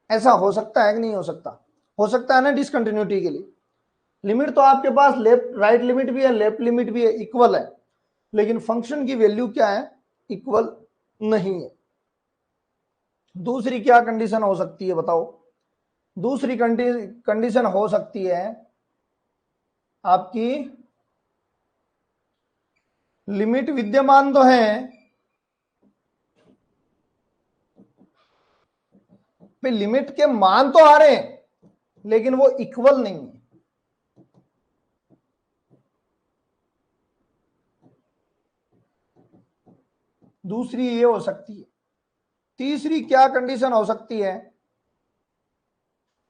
ऐसा हो सकता है कि नहीं हो सकता? हो सकता है ना डिसकंटिन्यूटी के लिए। लिमिट तो आपके पास लेफ्ट राइट लिमिट भी है, लेफ्ट लिमिट भी है, इक्वल है, लेकिन फंक्शन की वैल्यू क्या है? इक्वल नहीं है। दूसरी क्या कंडीशन हो सकती है बताओ? दूसरी कंडीशन हो सकती है आपकी, लिमिट विद्यमान तो है, लिमिट के मान तो आ रहे हैं लेकिन वो इक्वल नहीं है। दूसरी ये हो सकती है। तीसरी क्या कंडीशन हो सकती है?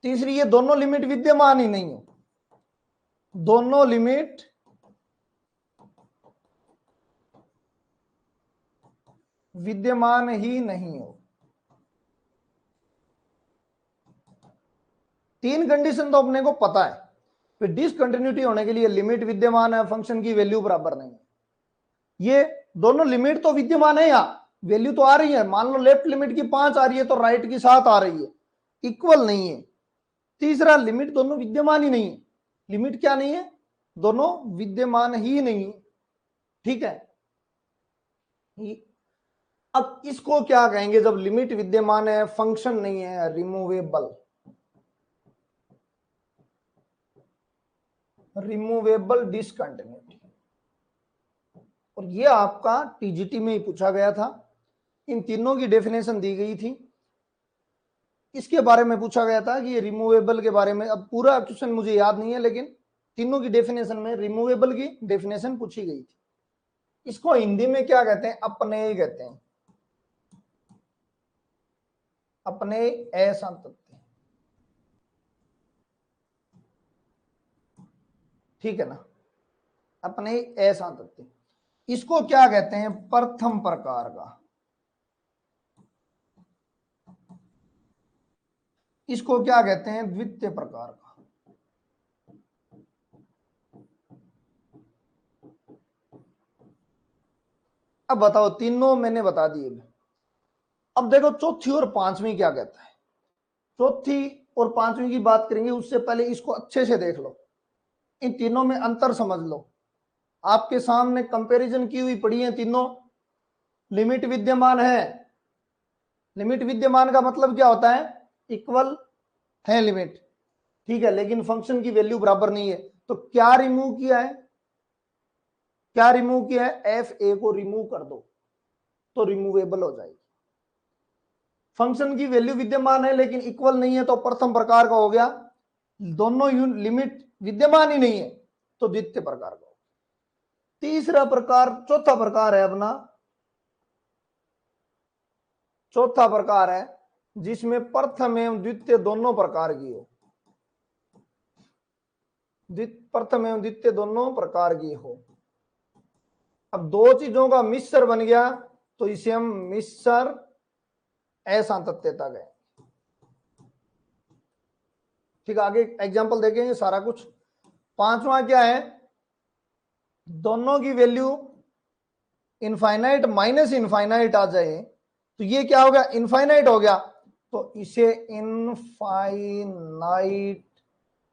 तीसरी, ये दोनों लिमिट विद्यमान ही नहीं हो, दोनों लिमिट विद्यमान ही नहीं हो। तीन कंडीशन तो अपने को पता है, फिर डिसकंटिन्यूटी होने के लिए लिमिट विद्यमान है, फंक्शन की वैल्यू बराबर नहीं है। ये दोनों लिमिट तो विद्यमान है, या वैल्यू तो आ रही है, मान लो लेफ्ट लिमिट की 5 आ रही है तो राइट की 7 आ रही है, इक्वल नहीं है। तीसरा, लिमिट दोनों विद्यमान ही नहीं है। लिमिट क्या नहीं है? दोनों विद्यमान ही नहीं है, ठीक है। अब इसको क्या कहेंगे जब लिमिट विद्यमान है, फंक्शन नहीं है? रिमूवेबल। Removable discontinuity. और ये आपका टीजीटी में ही पूछा गया था, इन तीनों की डेफिनेशन दी गई थी। इसके बारे में पूछा गया था कि ये रिमूवेबल के बारे में, अब पूरा क्वेश्चन मुझे याद नहीं है, लेकिन तीनों की डेफिनेशन में रिमूवेबल की डेफिनेशन पूछी गई थी। इसको हिंदी में क्या कहते हैं? अपने कहते हैं, अपने असंतति, ठीक है ना, अपने असंतति। इसको क्या कहते हैं? प्रथम प्रकार का। इसको क्या कहते हैं? द्वितीय प्रकार का। अब बताओ, तीनों मैंने बता दिए। अब देखो चौथी और पांचवी क्या कहता है। चौथी और पांचवी की बात करेंगे, उससे पहले इसको अच्छे से देख लो, इन तीनों में अंतर समझ लो। आपके सामने कंपैरिजन की हुई पड़ी है तीनों। लिमिट विद्यमान है, लिमिट विद्यमान का मतलब क्या होता है? इक्वल है लिमिट, ठीक है, लेकिन फंक्शन की वैल्यू बराबर नहीं है। तो क्या रिमूव किया है? क्या रिमूव किया है? एफ ए को रिमूव कर दो, तो रिमूवेबल हो जाएगी। फंक्शन की वैल्यू विद्यमान है लेकिन इक्वल नहीं है तो प्रथम प्रकार का हो गया। दोनों लिमिट विद्यमान ही नहीं है तो द्वितीय प्रकार का। तीसरा प्रकार, चौथा प्रकार है अपना, चौथा प्रकार है जिसमें प्रथम एवं द्वितीय दोनों प्रकार की हो। प्रथम एवं द्वितीय दोनों प्रकार की हो। अब दो चीजों का मिश्र बन गया तो इसे हम मिश्र असांतत्यता गए। ठीक, आगे एग्जांपल देखेंगे सारा कुछ। पांचवा क्या है, दोनों की वैल्यू इनफाइनाइट माइनस इनफाइनाइट आ जाए तो ये क्या हो गया, इनफाइनाइट हो गया, तो इसे इनफाइनाइट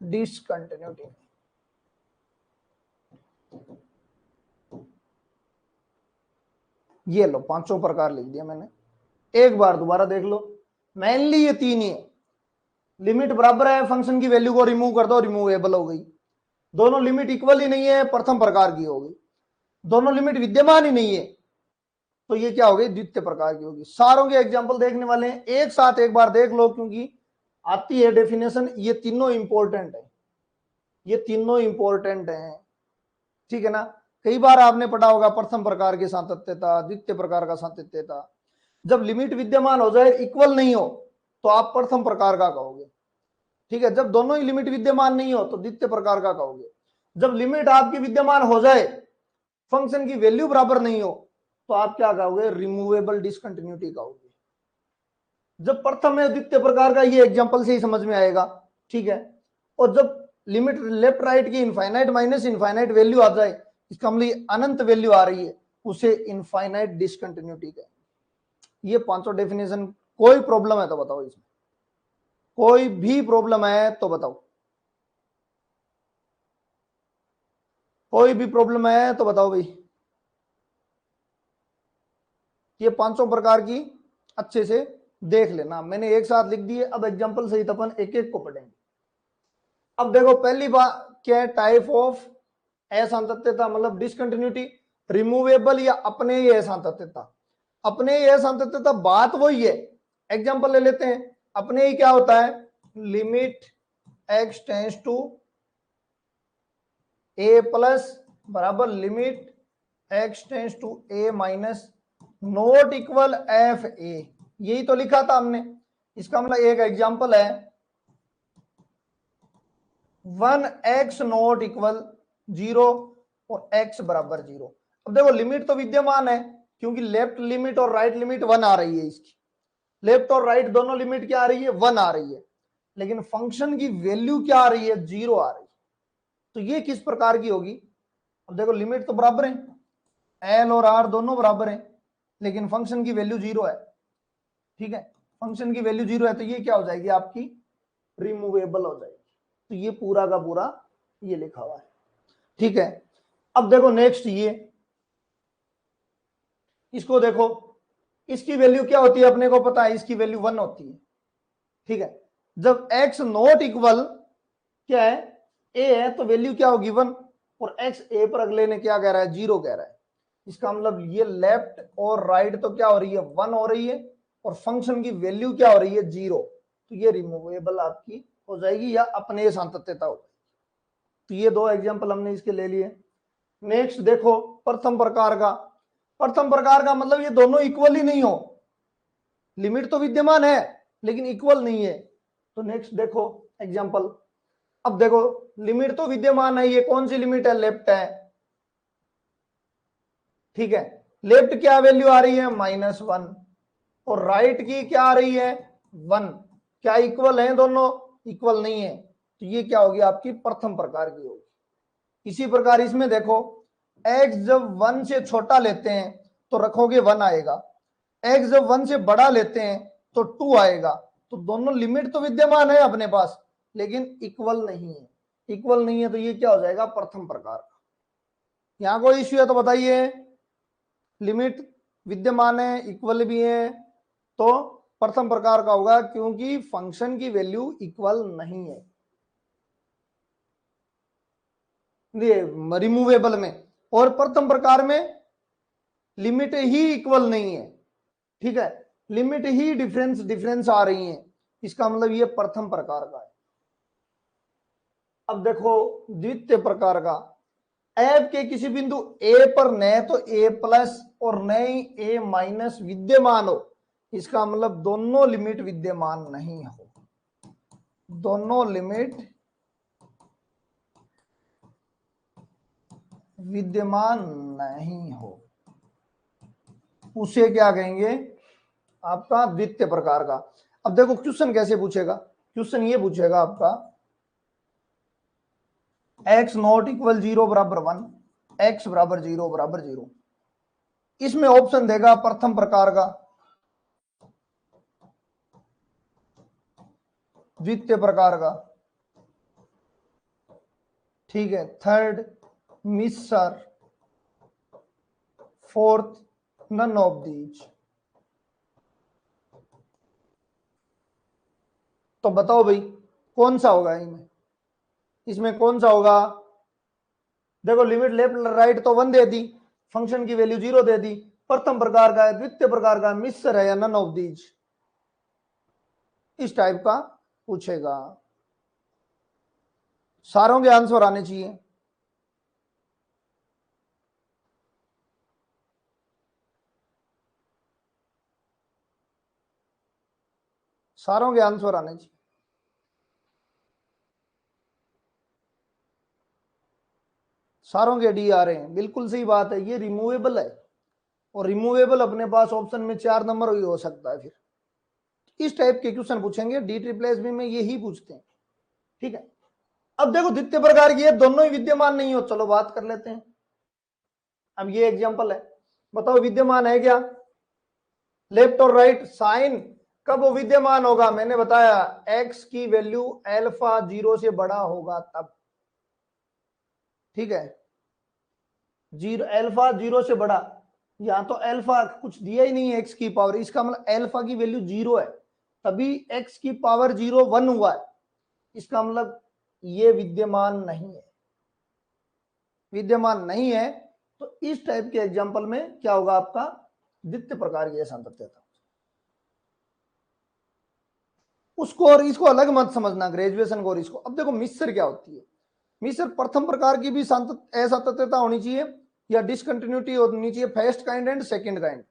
डिसकंटिन्यूटी। ये लो पांचों प्रकार लिख दिया मैंने, एक बार दोबारा देख लो। मेनली ये तीन ही है। लिमिट बराबर है, फंक्शन की वैल्यू को रिमूव कर दो, रिमूवेबल हो गई। दोनों लिमिट इक्वल ही नहीं है, प्रथम प्रकार की होगी। दोनों लिमिट विद्यमान ही नहीं है तो ये क्या होगी, द्वितीय प्रकार की होगी। सारों के एग्जांपल देखने वाले हैं, एक साथ एक बार देख लो क्योंकि आती है डेफिनेशन। ये तीनों इंपॉर्टेंट है, ये तीनों इंपॉर्टेंट है, ठीक है ना। कई बार आपने पढ़ा होगा प्रथम प्रकार की सातत्यता, द्वितीय प्रकार का सातत्यता। जब लिमिट विद्यमान हो जाए, इक्वल नहीं हो, तो आप प्रथम प्रकार का कहोगे, ठीक है। जब दोनों ही लिमिट विद्यमान नहीं हो तो द्वितीय प्रकार का कहोगे। जब लिमिट आपकी विद्यमान हो जाए, फंक्शन की वैल्यू बराबर नहीं हो, तो आप क्या कहोगे, रिमूवेबल डिसकंटिन्यूटी कहोगे। जब प्रथम है द्वितीय प्रकार का, ये एग्जांपल से ही समझ में आएगा, ठीक है। और जब लिमिट लेफ्ट राइट की इनफाइनाइट माइनस इनफाइनाइट वैल्यू आ जाए, इसका मतलब अनंत वैल्यू आ रही है, उसे इनफाइनाइट डिसकंटिन्यूटी कहेंगे। ये पांचों डेफिनेशन। कोई प्रॉब्लम है तो बताओ, इसमें कोई भी प्रॉब्लम है तो बताओ, कोई भी प्रॉब्लम है तो बताओ भाई। ये पांचों प्रकार की अच्छे से देख लेना, मैंने एक साथ लिख दिए। अब एग्जांपल सहित अपन एक एक को पढ़ेंगे। अब देखो पहली बात क्या है, टाइप ऑफ असांतत्यता मतलब डिसकंटिन्यूटी, रिमूवेबल या अपने ही असांतत्यता। अपने ही असांतत्यता बात वही है। एग्जांपल ले लेते हैं, अपने ही क्या होता है, limit x tends to a plus बराबर limit x tends to a minus not equal f a. यही तो लिखा था हमने। इसका मतलब एक एग्जांपल है 1x नॉट इक्वल 0 और x बराबर 0। अब देखो लिमिट तो विद्यमान है क्योंकि लेफ्ट लिमिट और राइट लिमिट 1 आ रही है। इसकी लेफ्ट और राइट दोनों लिमिट क्या आ रही है, 1 आ रही है, लेकिन फंक्शन की वैल्यू क्या आ रही है, 0 आ रही है। तो ये किस प्रकार की होगी। अब देखो लिमिट तो बराबर है, एल और आर दोनों बराबर है, लेकिन फंक्शन की वैल्यू 0 है, ठीक है। फंक्शन की वैल्यू 0 है तो ये क्या हो जाएगी आपकी, रिमूवेबल हो जाएगी। तो ये पूरा का पूरा ये लिखा हुआ है, ठीक है। अब देखो नेक्स्ट ये, इसको देखो, इसकी वैल्यू क्या होती है अपने को पता है, इसकी वैल्यू 1 होती है, ठीक है। जब x नॉट इक्वल क्या है, a है, तो वैल्यू क्या होगी 1, और x a पर अगले ने क्या कह रहा है, 0 कह रहा है। इसका मतलब ये लेफ्ट और राइट तो क्या हो रही है, 1 हो रही है, और फंक्शन की वैल्यू क्या हो रही है, 0। तो ये रिमूवेबल आपकी हो जाएगी या अपने सातत्यता हो। तो ये दो एग्जांपल हमने इसके ले लिए। नेक्स्ट देखो प्रथम प्रकार का। प्रथम प्रकार का मतलब ये दोनों इक्वल ही नहीं हो, लिमिट तो विद्यमान है लेकिन इक्वल नहीं है। तो नेक्स्ट देखो एग्जांपल। अब देखो लिमिट तो विद्यमान है, ये कौन सी लिमिट है, लेफ्ट है, ठीक है। लेफ्ट क्या वैल्यू आ रही है, -1, और राइट की क्या आ रही है, 1। क्या इक्वल है दोनों, इक्वल नहीं है, तो ये क्या होगी आपकी प्रथम प्रकार की होगी। इसी प्रकार इसमें देखो, x जब 1 से छोटा लेते हैं तो रखोगे 1 आएगा, x जब 1 से बड़ा लेते हैं तो 2 आएगा। तो दोनों लिमिट तो विद्यमान है अपने पास लेकिन इक्वल नहीं है। इक्वल नहीं है तो ये क्या हो जाएगा, प्रथम प्रकार का। यहां कोई इश्यू है तो बताइए। लिमिट विद्यमान है, इक्वल भी है, तो प्रथम प्रकार का होगा क्योंकि फंक्शन की वैल्यू इक्वल नहीं है रिमूवेबल में। और प्रथम प्रकार में लिमिट ही इक्वल नहीं है, ठीक है, लिमिट ही डिफरेंस आ रही है, इसका मतलब ये प्रथम प्रकार का है। अब देखो द्वितीय प्रकार का, एफ के किसी बिंदु ए पर न तो ए प्लस और न ही ए माइनस विद्यमान हो, इसका मतलब दोनों लिमिट विद्यमान नहीं हो, दोनों लिमिट विद्यमान नहीं हो, उसे क्या कहेंगे, आपका द्वितीय प्रकार का। अब देखो क्वेश्चन कैसे पूछेगा, क्वेश्चन ये पूछेगा आपका x नॉट इक्वल 0 बराबर 1, x बराबर 0 बराबर 0, इसमें ऑप्शन देगा प्रथम प्रकार का, द्वितीय प्रकार का, ठीक है, third mixer, fourth none of these. तो बताओ भाई कौन सा होगा इनमें, इसमें कौन सा होगा। देखो लिमिट लेफ्ट राइट तो 1 दे दी, फंक्शन की वैल्यू 0 दे दी, प्रथम प्रकार का है, द्वितीय प्रकार का, मिक्सर है या नन ऑफ दीज, इस टाइप का पूछेगा। सारों के आंसर आने चाहिए, सारों के आंसर आने चाहिए। सारों के डी आ रहे हैं, बिल्कुल सही बात है, ये रिमूवेबल है, और रिमूवेबल अपने पास ऑप्शन में 4 नंबर ही हो सकता है। फिर इस टाइप के क्वेश्चन पूछेंगे, डी ट्रिपल एस बी में यही पूछते हैं, ठीक है। अब देखो द्वितीय प्रकार की है, दोनों ही विद्यमान नहीं हो, चलो बात कर लेते हैं। अब ये एग्जांपल है, बताओ विद्यमान है क्या, लेफ्ट और राइट साइन कब वो विद्यमान होगा, मैंने बताया x की वैल्यू अल्फा 0 से बड़ा होगा तब, ठीक है, 0 अल्फा 0 से बड़ा, यहां तो अल्फा कुछ दिया ही नहीं है x की पावर, इसका मतलब अल्फा की वैल्यू 0 है, तभी x की पावर 0 1 हुआ है, इसका मतलब ये विद्यमान नहीं है, विद्यमान नहीं है। तो इस टाइप के एग्जांपल में क्या होगा आपका, द्वितीय प्रकार की असंतत्यता। उसको और इसको अलग मत समझना, ग्रेजुएशन को और इसको। अब देखो मिक्सर क्या होती है, मिक्सर प्रथम प्रकार की भी असंतत्यता होनी चाहिए या डिसकंटिन्यूटी होनी चाहिए, first kind and second kind,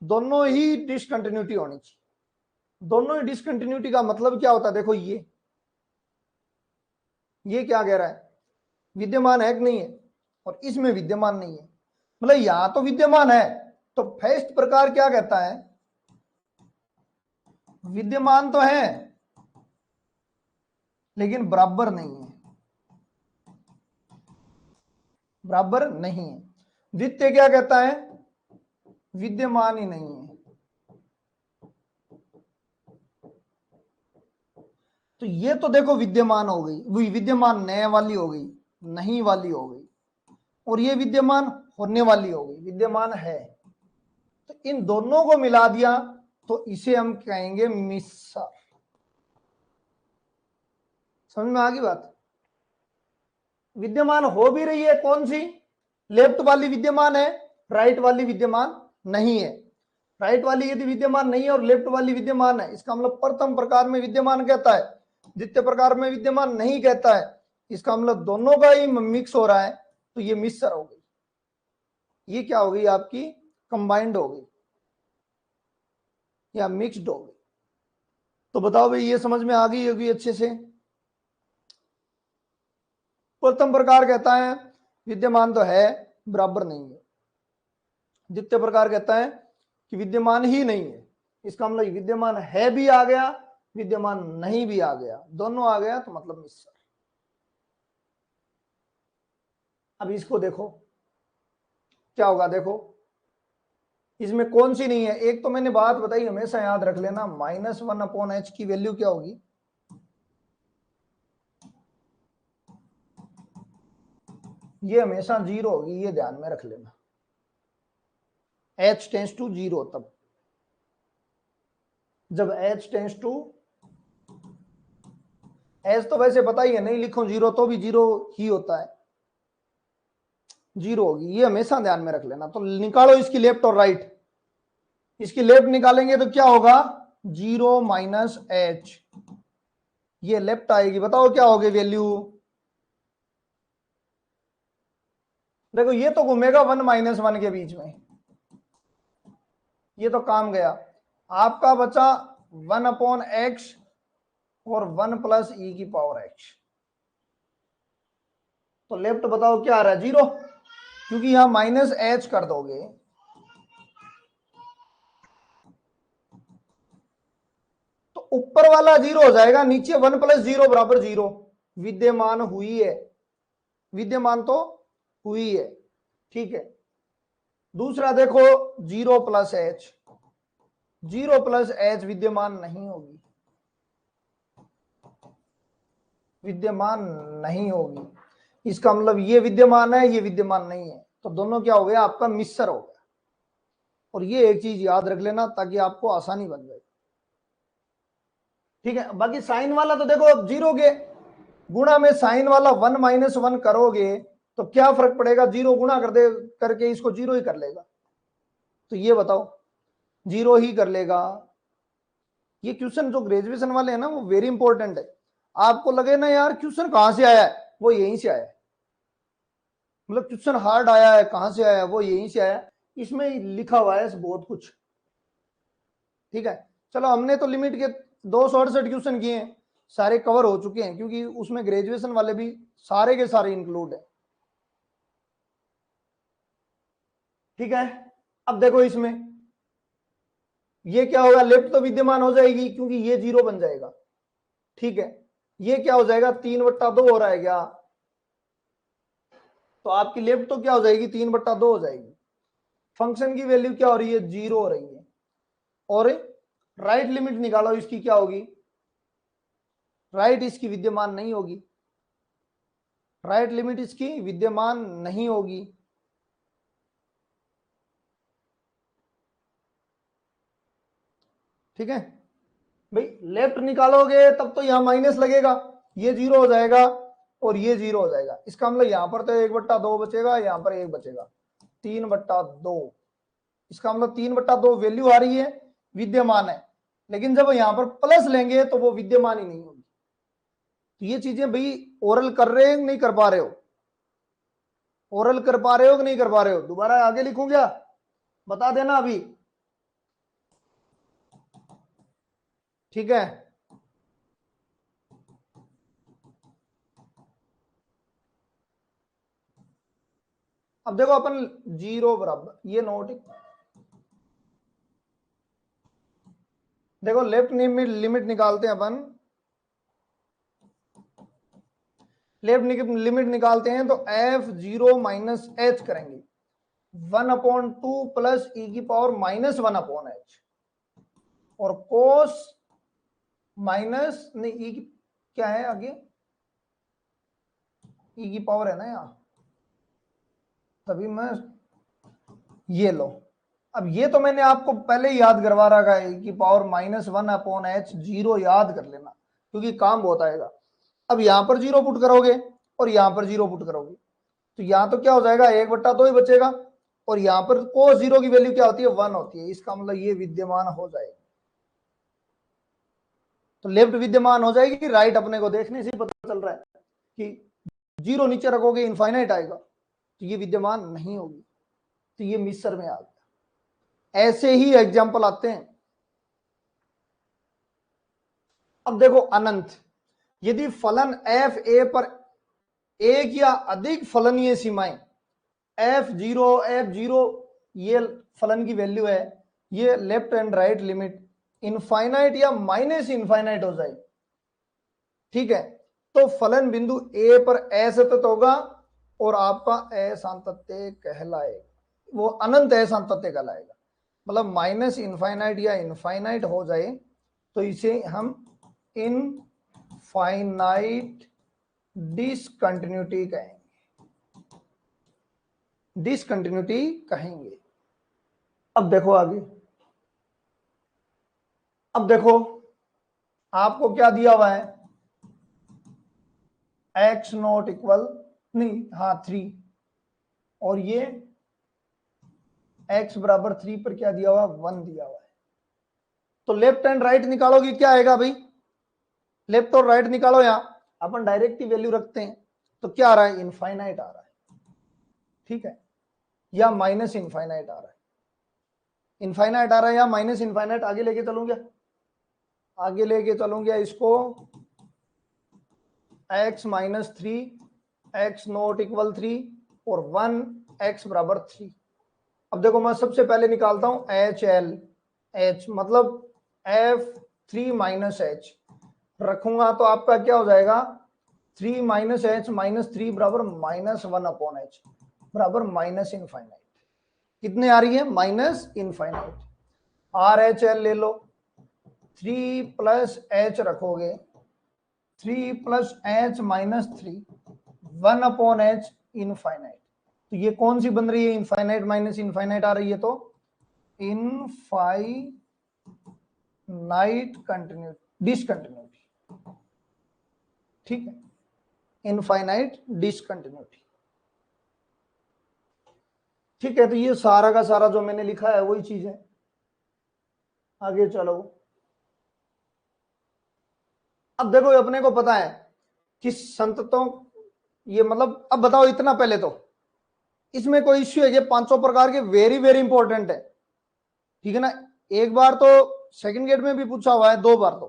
दोनों ही डिसकंटिन्यूटी होनी चाहिए। दोनों ही डिसकंटिन्यूटी का मतलब क्या होता है, देखो ये क्या कह रहा है, विद्यमान है कि नहीं है, और इसमें विद्यमान नहीं है, मतलब यहां तो विद्यमान है, तो फर्स्ट प्रकार क्या कहता है, विद्यमान तो है लेकिन बराबर नहीं है, बराबर नहीं है। द्वितीय क्या कहता है, विद्यमान ही नहीं है। तो ये तो देखो विद्यमान हो गई, वही विद्यमान नए वाली हो गई, नहीं वाली हो गई, और ये विद्यमान होने वाली हो गई, विद्यमान है। तो इन दोनों को मिला दिया तो इसे हम कहेंगे मिक्सर। समझ में आ गई बात, विद्यमान हो भी रही है कौन सी, लेफ्ट वाली विद्यमान है, राइट वाली विद्यमान नहीं है। राइट वाली यदि विद्यमान नहीं है और लेफ्ट वाली विद्यमान है, इसका मतलब प्रथम प्रकार में विद्यमान कहता है, द्वितीय प्रकार में विद्यमान नहीं कहता है, इसका मतलब दोनों का ही मिक्स हो रहा है, तो ये मिक्सर हो गई, ये क्या हो गई आपकी, कंबाइंड हो गई या मिक्स्ड हो गई। तो बताओ भाई ये समझ में आ गई होगी अच्छे से। प्रथम प्रकार कहता है विद्यमान तो है, बराबर नहीं है। द्वितीय प्रकार कहता है कि विद्यमान ही नहीं है, इसका मतलब विद्यमान है भी आ गया, विद्यमान नहीं भी आ गया, दोनों आ गया तो मतलब मिक्सर। अब इसको देखो क्या होगा, देखो इसमें कौन सी नहीं है, एक तो मैंने बात बताई हमेशा याद रख लेना, -1/h की वैल्यू क्या होगी, ये हमेशा 0 होगी, ये ध्यान में रख लेना, h टेंस टू 0, तब जब h टेंस टू, h तो वैसे पता ही है, नहीं लिखो 0 तो भी 0 ही होता है, जीरो होगी, ये हमेशा ध्यान में रख लेना। तो निकालो इसकी लेफ्ट और राइट। इसकी लेफ्ट निकालेंगे तो क्या होगा, 0 माइनस एच, ये लेफ्ट आएगी। बताओ क्या होगी वैल्यू। देखो ये तो घूमेगा 1 माइनस 1 के बीच में, ये तो काम गया। आपका बचा 1 अपॉन एक्स और 1 प्लस ई की पावर एक्स। तो लेफ्ट बताओ क्या आ रहा है, 0, क्योंकि यहां माइनस एच कर दोगे तो ऊपर वाला 0 हो जाएगा, नीचे 1 प्लस 0 बराबर 0 विद्यमान हुई है, विद्यमान तो हुई है। ठीक है, दूसरा देखो 0 प्लस एच, 0 प्लस एच विद्यमान नहीं होगी, विद्यमान नहीं होगी। इसका मतलब ये विद्यमान है, ये विद्यमान नहीं है, तो दोनों क्या हो गया, आपका मिक्सर हो गया। और ये एक चीज याद रख लेना ताकि आपको आसानी बन जाए। ठीक है, बाकी साइन वाला तो देखो अब 0 के गुणा में साइन वाला 1 माइनस 1 करोगे तो क्या फर्क पड़ेगा, 0 गुणा कर दे करके इसको 0 ही कर लेगा। तो ये बताओ 0 ही कर लेगा। ये क्वेश्चन जो ग्रेजुएशन वाले हैं ना वो वेरी इंपॉर्टेंट है। आपको लगे ना यार क्वेश्चन कहां से आया है, वो यहीं से आया है। मतलब क्वेश्चन हार्ड आया है, कहां से आया है, वो यहीं से आया है। इसमें लिखा हुआ है बहुत कुछ। ठीक है, चलो हमने तो लिमिट के 268 क्वेश्चन किए हैं, सारे कवर हो चुके हैं, क्योंकि उसमें ग्रेजुएशन वाले भी सारे के सारे इंक्लूड है। ठीक है, अब देखो इसमें ये क्या होगा, लेफ्ट तो विद्यमान हो जाएगी क्योंकि ये 0 बन जाएगा। ठीक है, ये क्या हो जाएगा, 3/2 हो रहा है क्या, तो आपकी लेफ्ट तो क्या हो जाएगी, 3/2 हो जाएगी। फंक्शन की वैल्यू क्या हो रही है, 0 हो रही है। और राइट लिमिट निकालो, इसकी क्या होगी, राइट इसकी विद्यमान नहीं होगी, राइट लिमिट इसकी विद्यमान नहीं होगी। ठीक है भाई, लेफ्ट निकालोगे तब तो यहां माइनस लगेगा, ये 0 हो जाएगा और ये 0 हो जाएगा। इसका मतलब यहां पर तो 1/2 बचेगा, यहां पर 1 बचेगा, 3/2। इसका मतलब 3/2 वैल्यू आ रही है, विद्यमान है। लेकिन जब यहां पर प्लस लेंगे तो वो विद्यमान ही नहीं होगी। तो ये चीजें भाई ओरल कर रहे हैं नहीं कर पा रहे हो, ओरल कर पा रहे हो कि नहीं कर पा रहे हो, दोबारा आगे लिखूं क्या, बता देना अभी। ठीक है, अब देखो अपन 0 बराबर ये नोट, देखो लेफ्ट लिमिट लिमिट निकालते हैं अपन, लेफ्ट लिमिट निकालते हैं तो f0 माइनस एच करेंगे, 1/2 प्लस ई की पावर माइनस 1/h, और कोस माइनस नहीं ई की क्या है आगे, ई की पावर है ना यहाँ, तभी मैं, ये लो। अब ये तो मैंने आपको पहले ही याद करवा रखा है कि पावर -1/h, 0 याद कर लेना क्योंकि काम बहुत आएगा। अब यहां पर 0 पुट करोगे और यहां पर 0 पुट करोगे तो यहां तो क्या हो जाएगा, 1/2 ही बचेगा। और यहां पर cos 0 की वैल्यू क्या होती है, 1 होती है। इसका मतलब ये विद्यमान हो जाएगा। तो लेफ्ट विद्यमान हो जाएगी, राइट अपने को देखने से पता चल रहा है कि 0 नीचे रखोगे इनफाइनाइट आएगा, तो ये विद्यमान नहीं होगी। तो ये मिक्सर में आ गया। ऐसे ही एग्जाम्पल आते हैं। अब देखो अनंत, यदि फलन एफ ए पर एक या अधिक फलनीय सीमाएं f0 ये फलन की वैल्यू है, ये left and right limit infinite या माइनस इनफाइनाइट हो जाए, ठीक है, तो फलन बिंदु ए पर असतत होगा और आपका असांतत्य कहलाएगा, वो अनंत असांतत्य कहलाएगा। मतलब माइनस इनफाइनाइट या इनफाइनाइट हो जाए तो इसे हम इनफाइनाइट डिसकंटिन्यूटी कहेंगे, डिसकंटिन्यूटी कहेंगे। अब देखो आगे, अब देखो आपको क्या दिया हुआ है, x नॉट इक्वल नहीं, हाँ 3 और ये x बराबर 3 पर क्या दिया हुआ, 1 दिया हुआ है। तो लेफ्ट एंड राइट निकालोगे क्या आएगा भाई, लेफ्ट और राइट निकालो, यहां अपन डायरेक्ट ही वैल्यू रखते हैं, तो क्या आ रहा है, इनफाइनाइट आ रहा है, ठीक है, या माइनस इनफाइनाइट आ रहा है, इनफाइनाइट आ रहा है या माइनस इनफाइनाइट। आगे लेके चलूंगा, आगे लेके चलूंगा इसको, x minus 3, x not equal 3 और 1 x बराबर 3। अब देखो मैं सबसे पहले निकालता हूं एच एल, एच मतलब F3 माइनस एच रखूंगा तो आपका क्या हो जाएगा, 3 माइनस एच माइनस 3 बराबर माइनस 1 अपॉन एच बराबर माइनस इनफाइनाइट। कितने आ रही है, minus infinite. R H L ले लो, 3 प्लस एच रखोगे, 3 plus H minus 3 1 upon H infinite. तो ये कौन सी बन रही है, इनफाइनाइट माइनस इनफाइनाइट आ रही है, तो इनफाइनाइट कंटिन्यूटी डिसकंटिन्यूटी, ठीक है, इनफाइनाइट डिसकंटिन्यूटी, ठीक है। तो ये सारा का सारा जो मैंने लिखा है वही चीज है। आगे चलो, अब देखो अपने को पता है कि संततों, ये मतलब अब बताओ इतना पहले तो इसमें कोई इश्यू है, ये 500 प्रकार के वेरी वेरी इंपॉर्टेंट है, ठीक है ना। एक बार तो सेकंड गेट में भी पूछा हुआ है, 2 बार तो,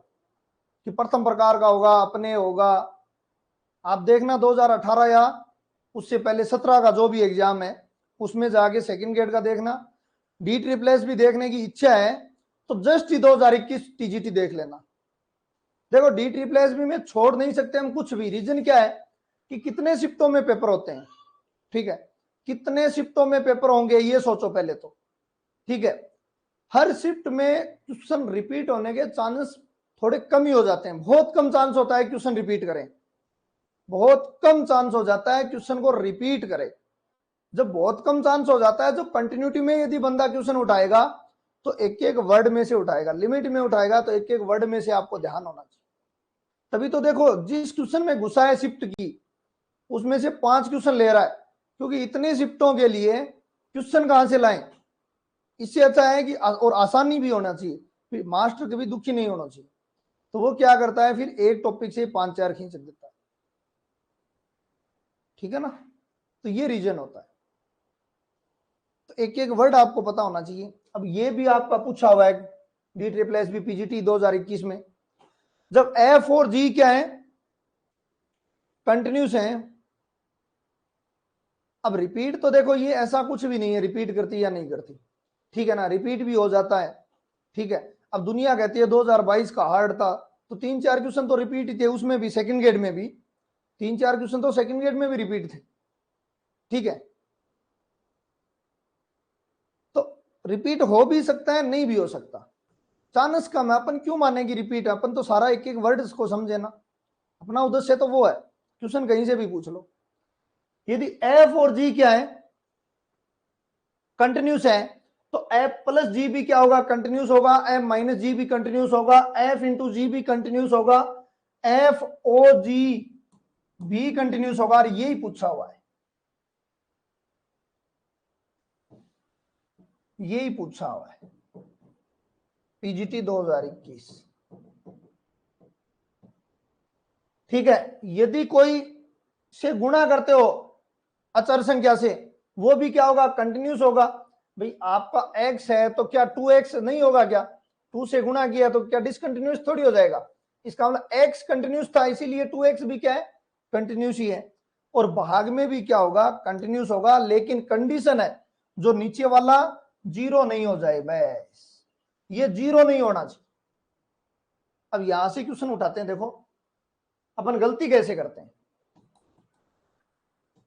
कि प्रथम प्रकार का होगा, अपने होगा। आप देखना 2018 या उससे पहले 17 का जो भी एग्जाम है उसमें जाके सेकंड गेट का देखना। डी ट्रिपल एस भी देखने की इच्छा है तो जस्ट ही 2021 टीजीटी देख लेना। देखो डी ट्रिपल एस भी में छोड़ नहीं सकते हम कुछ भी, रीजन क्या है कि कितने शिफ्टों में पेपर होते हैं, ठीक है, कितने शिफ्टों में पेपर होंगे ये सोचो पहले तो, ठीक है। हर शिफ्ट में क्वेश्चन रिपीट होने के चांसेस थोड़े कम ही हो जाते हैं, बहुत कम चांस होता है क्वेश्चन रिपीट करें, बहुत कम चांस हो जाता है क्वेश्चन को रिपीट करे। जब बहुत कम चांस हो जाता है, जो कंटिन्यूटी में यदि बंदा क्वेश्चन उठाएगा तो एक एक वर्ड में से उठाएगा, लिमिट में उठाएगा तो एक एक वर्ड में से आपको ध्यान होना चाहिए। तभी तो देखो जिस क्वेश्चन में घुसा है शिफ्ट की उसमें से 5 क्वेश्चन ले रहा है, क्योंकि इतने शिफ्टों के लिए क्वेश्चन कहां से लाएं। इससे अच्छा है कि और आसानी भी होना चाहिए, फिर मास्टर कभी दुखी नहीं होना चाहिए, तो वो क्या करता है फिर एक टॉपिक से 5-4 खींच देता है, ठीक है ना। तो ये रीजन होता है, तो एक एक वर्ड आपको पता होना चाहिए। अब ये भी आपका पूछा हुआ है D triple S B PGT 2021 में, जब एफ और जी क्या है, कंटिन्यूस है। अब रिपीट तो देखो ये ऐसा कुछ भी नहीं है रिपीट करती या नहीं करती, ठीक है ना, रिपीट भी हो जाता है, ठीक है। अब दुनिया कहती है 2022 का हार्ड था, तो 3-4 क्वेश्चन तो रिपीट ही थे, उसमें भी सेकंड गेट में भी 3-4 क्वेश्चन तो सेकंड गेट में भी रिपीट थे, ठीक है। तो रिपीट हो भी सकता है, नहीं भी हो सकता, चांस कम है। अपन क्यों माने कि रिपीट है, अपन तो सारा एक एक वर्ड को समझे ना, अपना उद्देश्य तो वो है, क्वेश्चन कहीं से भी पूछ लो। यदि एफ और जी क्या है, कंटिन्यूस है, तो एफ प्लस जी भी क्या होगा, कंटिन्यूस होगा, एफ माइनस जी भी कंटिन्यूस होगा, एफ इंटू जी भी कंटिन्यूस होगा, एफ ओ जी भी कंटिन्यूस होगा, और यही पूछा हुआ है, यही पूछा हुआ है पीजीटी 2021, ठीक है। यदि कोई से गुणा करते हो अचर संख्या से, वो भी क्या होगा, कंटिन्यूस होगा। भाई आपका x है तो क्या 2x नहीं होगा क्या, 2 से गुणा किया तो क्या डिसकंटिन्यूस थोड़ी हो जाएगा। इसका मतलब x कंटिन्यूस था इसीलिए 2x भी क्या है, कंटिन्यूस ही है। और भाग में भी क्या होगा, कंटिन्यूस होगा, लेकिन कंडीशन है जो नीचे वाला जीरो नहीं हो जाए, बस ये जीरो नहीं होना चाहिए। अब यहां से क्वेश्चन उठाते हैं, देखो अपन गलती कैसे करते हैं।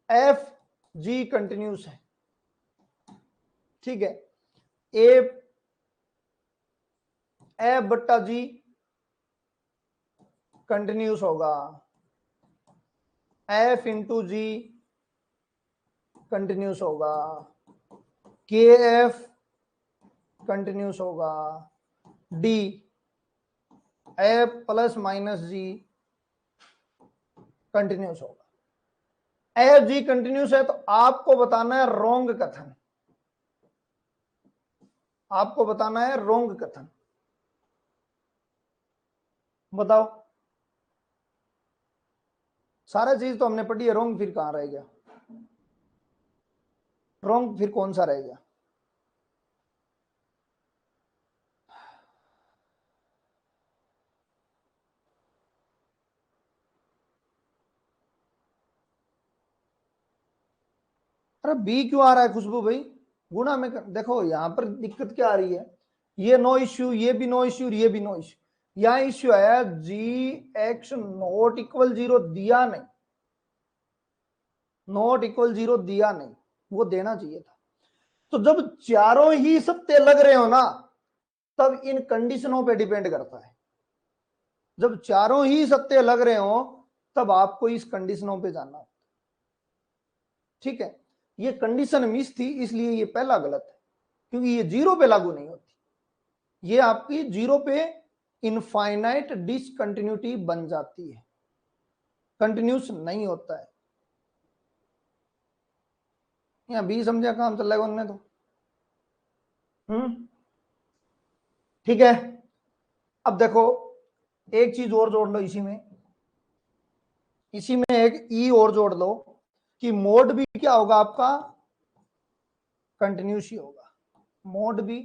एफ जी कंटिन्यूस है, ठीक है, ए बट्टा जी कंटिन्यूस होगा, एफ इंटू जी कंटिन्यूस होगा, के एफ कंटिन्यूस होगा, डी एफ प्लस माइनस जी कंटिन्यूस होगा। एफ जी कंटिन्यूस है तो आपको बताना है रोंग कथन, आपको बताना है रोंग कथन। बताओ, सारा चीज तो हमने पढ़ी है, रोंग फिर कहां रह गया? रोंग फिर कौन सा रह गया? अरे बी क्यों आ रहा है खुशबू भाई? गुणा में देखो यहां पर दिक्कत क्या आ रही है, ये नो इश्यू, ये भी नो इश्यू, ये भी नो इश्यू। यहां इश्यू है जी एक्स नॉट इक्वल 0 दिया नहीं, नॉट इक्वल 0 दिया नहीं, वो देना चाहिए था। तो जब चारों ही सत्य लग रहे हो ना, तब इन कंडीशनों पे डिपेंड करता है। जब चारों ही सत्य लग रहे हो तब आपको इस कंडीशनों पे जाना, ठीक है। ये कंडीशन मिस थी इसलिए ये पहला गलत है, क्योंकि ये 0 पे लागू नहीं होती, ये आपकी 0 पे इनफाइनाइट डिसकंटिन्यूटी बन जाती है, कंटिन्यूस नहीं होता है। यहाँ बी समझा काम चल रहा है उनमें तो, ठीक है। अब देखो एक चीज और जोड़ लो इसी में, इसी में एक ई और जोड़ लो कि मोड भी क्या होगा आपका, कंटिन्यूस ही होगा। मोड भी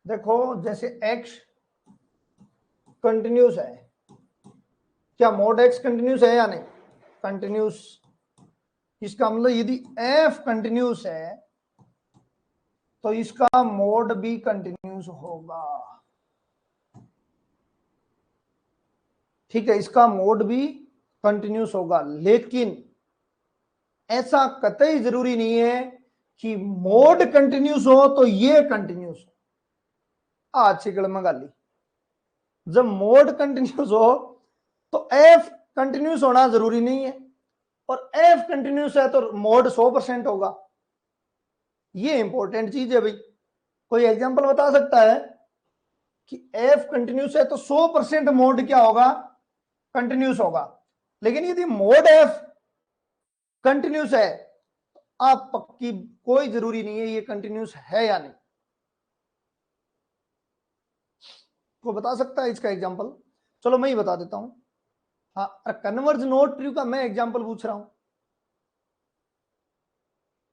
देखो जैसे एक्स कंटिन्यूस है, क्या मोड एक्स कंटिन्यूस है या नहीं? कंटिन्यूस। इसका मतलब यदि एफ कंटिन्यूस है तो इसका मोड भी कंटिन्यूस होगा, ठीक है, इसका मोड भी कंटिन्यूस होगा। लेकिन ऐसा कतई जरूरी नहीं है कि मोड कंटिन्यूस हो तो ये कंटिन्यूस हो। अच्छी गलमा गाली, जब मोड कंटिन्यूस हो तो एफ कंटिन्यूस होना जरूरी नहीं है, और एफ कंटिन्यूस है तो मोड 100% होगा। ये इंपॉर्टेंट चीज है भाई। कोई एग्जांपल बता सकता है कि एफ कंटिन्यूस है तो 100% मोड क्या होगा, कंटिन्यूस होगा। लेकिन यदि मोड एफ कंटिन्यूस है, आप पक्की कोई जरूरी नहीं है ये कंटिन्यूस है या नहीं। को बता सकता है इसका एग्जांपल? चलो मैं ही बता देता हूं। हाँ, कन्वर्ज नोट ट्रू का मैं एग्जांपल पूछ रहा हूं,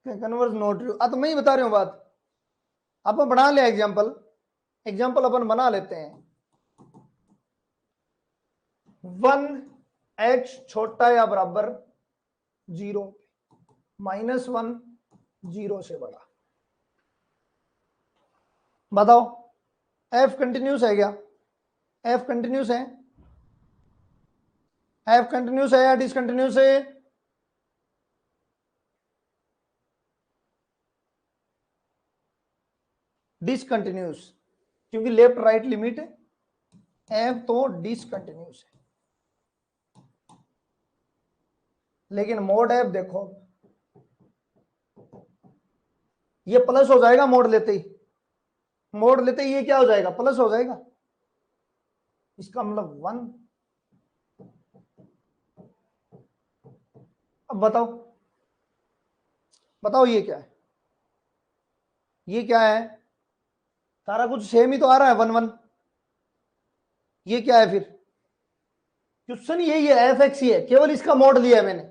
कन्वर्ज नोट ट्रू, तो मैं ही बता रहा हूं बात। अपन बना लिया एग्जांपल, एग्जांपल अपन बना लेते हैं। 1x छोटा या बराबर 0, -1 0 से बड़ा। बताओ एफ कंटिन्यूस है क्या? एफ कंटिन्यूस है, एफ कंटिन्यूस है या डिसकंटिन्यूस है? डिसकंटिन्यूस, क्योंकि लेफ्ट राइट लिमिट एफ तो डिसकंटिन्यूस है। लेकिन मोड एफ देखो, ये प्लस हो जाएगा मोड लेते ही, मोड लेते ही ये क्या हो जाएगा, प्लस हो जाएगा। इसका मतलब 1। अब बताओ, बताओ ये क्या है, ये क्या है? सारा कुछ सेम ही तो आ रहा है, 1 1। ये क्या है फिर? क्वेश्चन यही है, एफ एक्स ही है, केवल इसका मोड लिया है मैंने।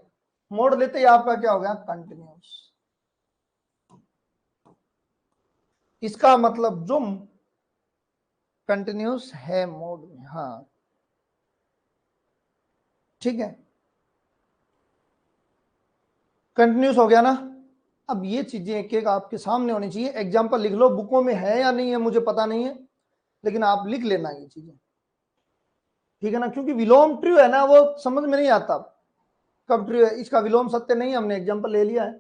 मोड लेते ही आपका क्या हो गया, कंटिन्यूस। इसका मतलब जो कंटिन्यूस है मोड में, हाँ ठीक है, कंटिन्यूस हो गया ना। अब ये चीजें एक एक आपके सामने होनी चाहिए, एग्जांपल लिख लो, बुकों में है या नहीं है मुझे पता नहीं है, लेकिन आप लिख लेना ये चीजें, ठीक है ना। क्योंकि विलोम ट्रू है ना, वो समझ में नहीं आता कब ट्रू है, इसका विलोम सत्य नहीं, हमने एग्जांपल ले लिया है।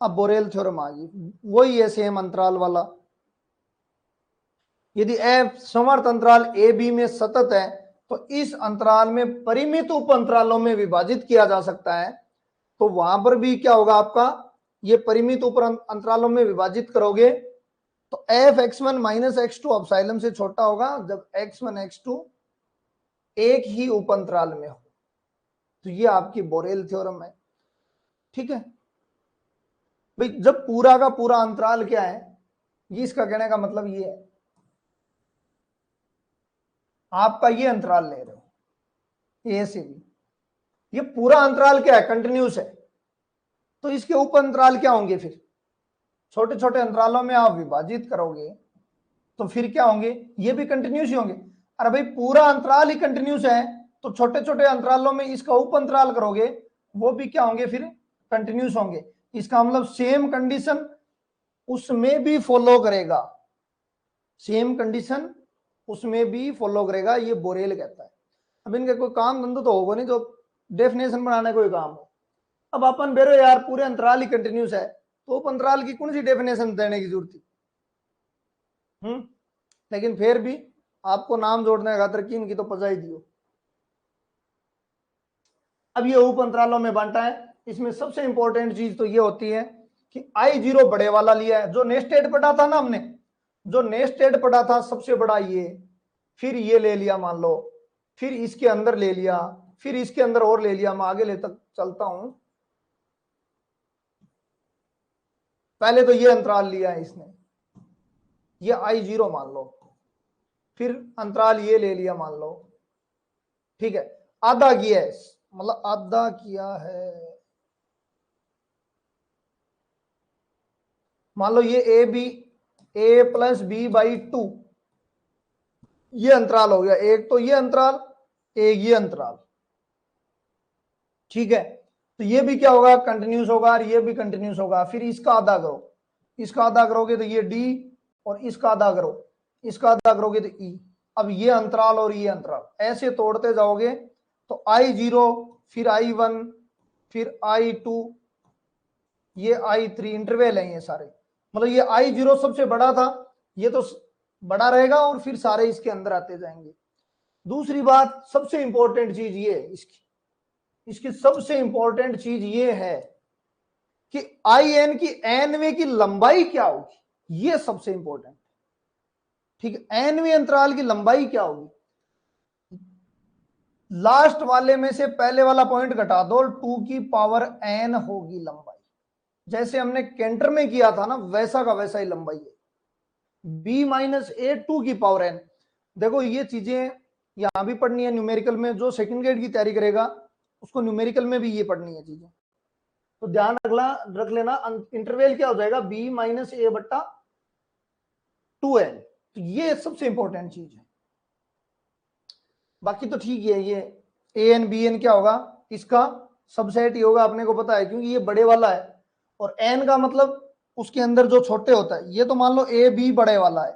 अब बोरेल थ्योरम आ गई, वही है सेम अंतराल वाला। यदि एफ समवर्त अंतराल ए बी में सतत है तो इस अंतराल में परिमित उप अंतरालों में विभाजित किया जा सकता है। तो वहां पर भी क्या होगा आपका, ये परिमित उप अंतरालों में विभाजित करोगे तो F x1 minus x2 epsilon से छोटा होगा जब x1 x2 एक ही उप अंतराल में हो। तो ये आपकी बोरेल थ्योरम है। ठीक है भाई, जब पूरा का पूरा अंतराल क्या है, ये इसका कहने का मतलब ये है, आपका ये अंतराल ले रहे हो ए से बी, ये पूरा अंतराल क्या है, कंटिन्यूस है, तो इसके उप अंतराल क्या होंगे, फिर छोटे छोटे अंतरालों में आप विभाजित करोगे तो फिर क्या होंगे, ये भी कंटिन्यूस ही होंगे। अरे भाई पूरा अंतराल ही कंटिन्यूस है, तो छोटे छोटे अंतरालों में इसका उप अंतराल करोगे, वो भी क्या होंगे, फिर कंटिन्यूस होंगे। इसका मतलब सेम कंडीशन उसमें भी फॉलो करेगा, सेम कंडीशन उसमें भी फॉलो करेगा, ये बोरेल कहता है। अब इनका कोई काम धंधा तो होगा नहीं जो डेफिनेशन बनाने कोई काम हो। अब अपन बेरो यार पूरे अंतराल ही कंटिन्यूस है, तो उप अंतराल की कौन सी डेफिनेशन देने की जरूरत थी। लेकिन फिर भी आपको नाम जोड़ने का तरकीन की तो पता ही दियो। अब ये उप अंतरालों में बांटा है, इसमें सबसे इंपॉर्टेंट चीज तो ये होती है कि I0 बड़े वाला लिया है, जो नेस्टेड पढ़ा था ना हमने, जो नेस्टेड पढ़ा था सबसे बड़ा ये, फिर ये ले लिया मान लो, फिर इसके अंदर ले लिया, फिर इसके अंदर और ले लिया। मैं आगे ले तक चलता हूं, पहले तो ये अंतराल लिया है इसने, ये I0 मान लो, फिर अंतराल ये ले लिया मान लो, ठीक है, आधा किया है, मतलब आधा किया है, मान लो ये a b, a plus b by 2, ये अंतराल हो गया एक, तो ये अंतराल, एक ये अंतराल, ठीक है। तो ये भी क्या होगा, कंटिन्यूस होगा, और ये भी कंटिन्यूस होगा। फिर इसका आधा करो, इसका आधा करोगे तो ये डी, और इसका आधा करो, इसका आधा करोगे तो ई। अब ये अंतराल और ये अंतराल ऐसे तोड़ते जाओगे तो I0, फिर I1, फिर I2, ये I3, इंटरवल है ये सारे, मतलब ये I0 सबसे बड़ा था, ये तो बड़ा रहेगा और फिर सारे इसके अंदर आते जाएंगे। दूसरी बात सबसे इंपॉर्टेंट चीज ये इसकी, इसकी सबसे इंपॉर्टेंट चीज ये है कि IN की एनवे की लंबाई क्या होगी, ये सबसे इंपॉर्टेंट। ठीक है, एनवे अंतराल की लंबाई क्या होगी, लास्ट वाले में से पहले वाला पॉइंट घटा दो, 2 की पावर n होगी लंबाई, जैसे हमने केंटर में किया था ना, वैसा का वैसा ही लंबाई है, b माइनस ए 2 की पावर n। देखो ये चीजें यहां भी पढ़नी है न्यूमेरिकल में, जो सेकंड ग्रेड की तैयारी करेगा उसको न्यूमेरिकल में भी ये पढ़नी है चीजें, तो ध्यान रख लेना। इंटरवल क्या हो जाएगा, b माइनस ए बट्टा 2n, तो ये सबसे इंपॉर्टेंट चीज है। बाकी तो ठीक है, ये ए एन बी एन क्या होगा, इसका सबसेट ही होगा, अपने को पता है क्योंकि ये बड़े वाला है, और एन का मतलब उसके अंदर जो छोटे होता है, ये तो मान लो ए बी बड़े वाला है,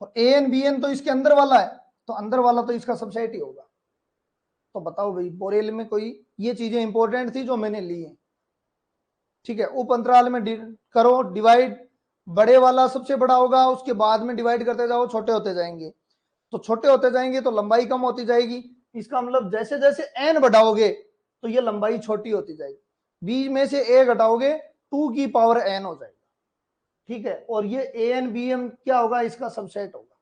और ए एन बी एन तो इसके अंदर वाला है, तो अंदर वाला तो इसका सबसेट ही होगा। तो बताओ भाई बोरेल में कोई ये चीजें इंपॉर्टेंट थी जो मैंने ली है। ठीक है, उप अंतराल में करो डिवाइड, बड़े वाला सबसे बड़ा होगा, उसके बाद में डिवाइड करते जाओ, छोटे होते जाएंगे, तो छोटे होते जाएंगे तो लंबाई कम होती जाएगी। इसका मतलब जैसे जैसे एन बढ़ाओगे तो ये लंबाई छोटी होती जाएगी, बी में से ए घटाओगे 2 की पावर एन हो जाएगा। ठीक है, और ये ए एन बी एम क्या होगा, इसका सबसेट होगा।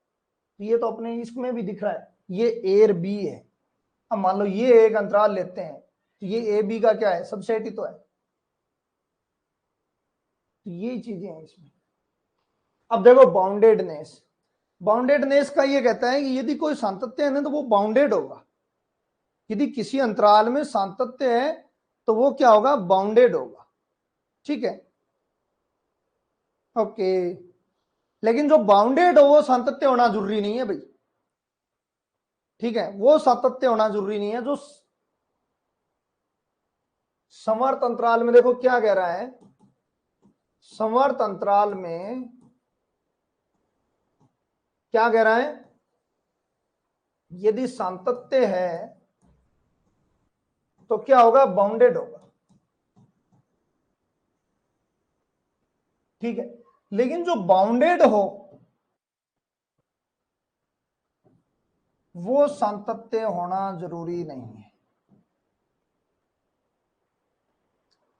तो ये तो अपने इसमें भी दिख रहा है, ये ए और बी है। अब मान लो ये एक अंतराल लेते हैं, तो ये ए बी का क्या है, सबसेट ही तो है। तो ये चीजें हैं इसमें। अब देखो बाउंडेडनेस, बाउंडेडनेस का ये कहता है कि यदि कोई सातत्य है ना तो वो बाउंडेड होगा, यदि किसी अंतराल में सातत्य है तो वो क्या होगा, बाउंडेड होगा। ठीक है, ओके, लेकिन जो बाउंडेड हो वो सातत्य होना जरूरी नहीं है भाई। ठीक है, वो सातत्य होना जरूरी नहीं है। जो समवर्त अंतराल में देखो क्या कह रहा है, समवर्त अंतराल में क्या कह रहा है, यदि सातत्य है तो क्या होगा, बाउंडेड होगा। ठीक है, लेकिन जो बाउंडेड हो वो सातत्य होना जरूरी नहीं है।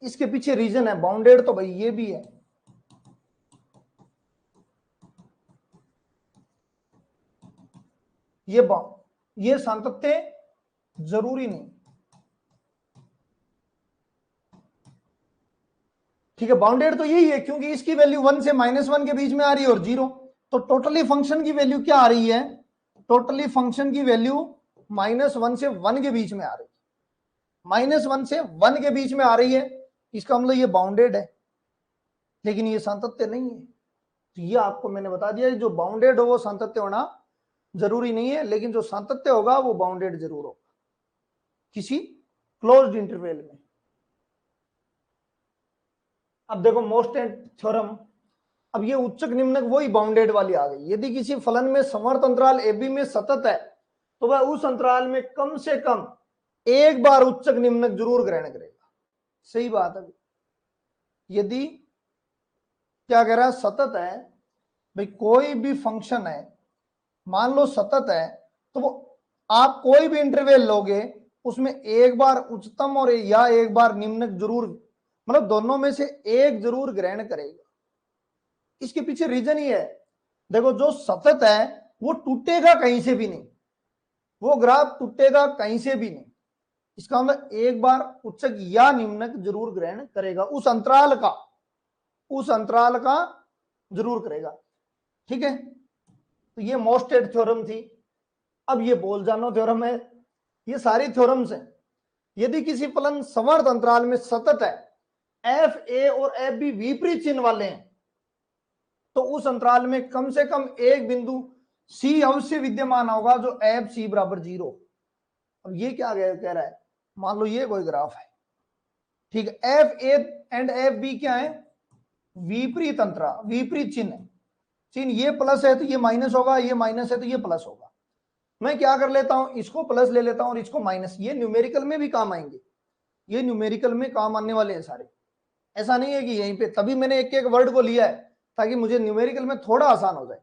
इसके पीछे रीजन है, बाउंडेड तो भाई ये भी है, ये सातत्य जरूरी नहीं। ठीक है, बाउंडेड तो यही है क्योंकि इसकी वैल्यू 1 से -1 के बीच में आ रही है और 0, तो टोटली फंक्शन की वैल्यू क्या आ रही है, टोटली फंक्शन की वैल्यू -1 से 1 के बीच में आ रही है, -1 से 1 के बीच में आ रही है, इसका मतलब ये बाउंडेड है, लेकिन ये सातत्य नहीं है। तो ये आपको मैंने बता दिया, जो बाउंडेड हो वो सातत्य होना जरूरी नहीं है, लेकिन जो सातत्य होगा वो बाउंडेड जरूर होगा किसी क्लोज्ड इंटरवल में। अब देखो मोस्ट थ्योरम, अब ये उच्चक निम्नक वही बाउंडेड वाली आ गई। यदि किसी फलन में समवर्त अंतराल ए बी में सतत है तो वह उस अंतराल में कम से कम एक बार उच्चक निम्नक जरूर ग्रहण करेगा। सही बात है। यदि क्या कह रहा है, सतत है भाई, कोई भी फंक्शन है मान लो सतत है, तो वो आप कोई भी इंटरवल लोगे उसमें एक बार उच्चतम और या एक बार निम्नक जरूर, मतलब दोनों में से एक जरूर ग्रहण करेगा। इसके पीछे रीजन ही है, देखो जो सतत है वो टूटेगा कहीं से भी नहीं, वो ग्राफ टूटेगा कहीं से भी नहीं, इसका मतलब एक बार उच्चक या निम्नक जरूर ग्रहण करेगा, उस अंतराल का, उस अंतराल का जरूर करेगा। ठीक है, तो ये मोस्टेड थ्योरम थी। अब ये बोल-जानो थ्योरम है। ये सारी थ्योरम्स हैं। यदि किसी फलन समवर्त अंतराल में सतत है, एफ ए और एफ बी विपरीत चिन्ह वाले हैं, तो उस अंतराल में कम से कम एक बिंदु सी अवश्य विद्यमान होगा जो एफ सी बराबर 0। अब ये क्या कह रहा है, मान लो ये कोई ग्राफ है, ठीक है, f a and f b क्या है, विपरीत अंतराल, विपरीत चिन्ह, चिन्ह ये प्लस है तो ये माइनस होगा, ये माइनस है तो ये प्लस होगा। मैं क्या कर लेता हूं, इसको प्लस ले लेता हूं और इसको माइनस, ये न्यूमेरिकल में भी काम आएंगे, ये न्यूमेरिकल में काम आने वाले हैं सारे। ऐसा नहीं है कि यहीं पे, तभी मैंने एक एक वर्ड को लिया है ताकि मुझे न्यूमेरिकल में थोड़ा आसान हो जाए।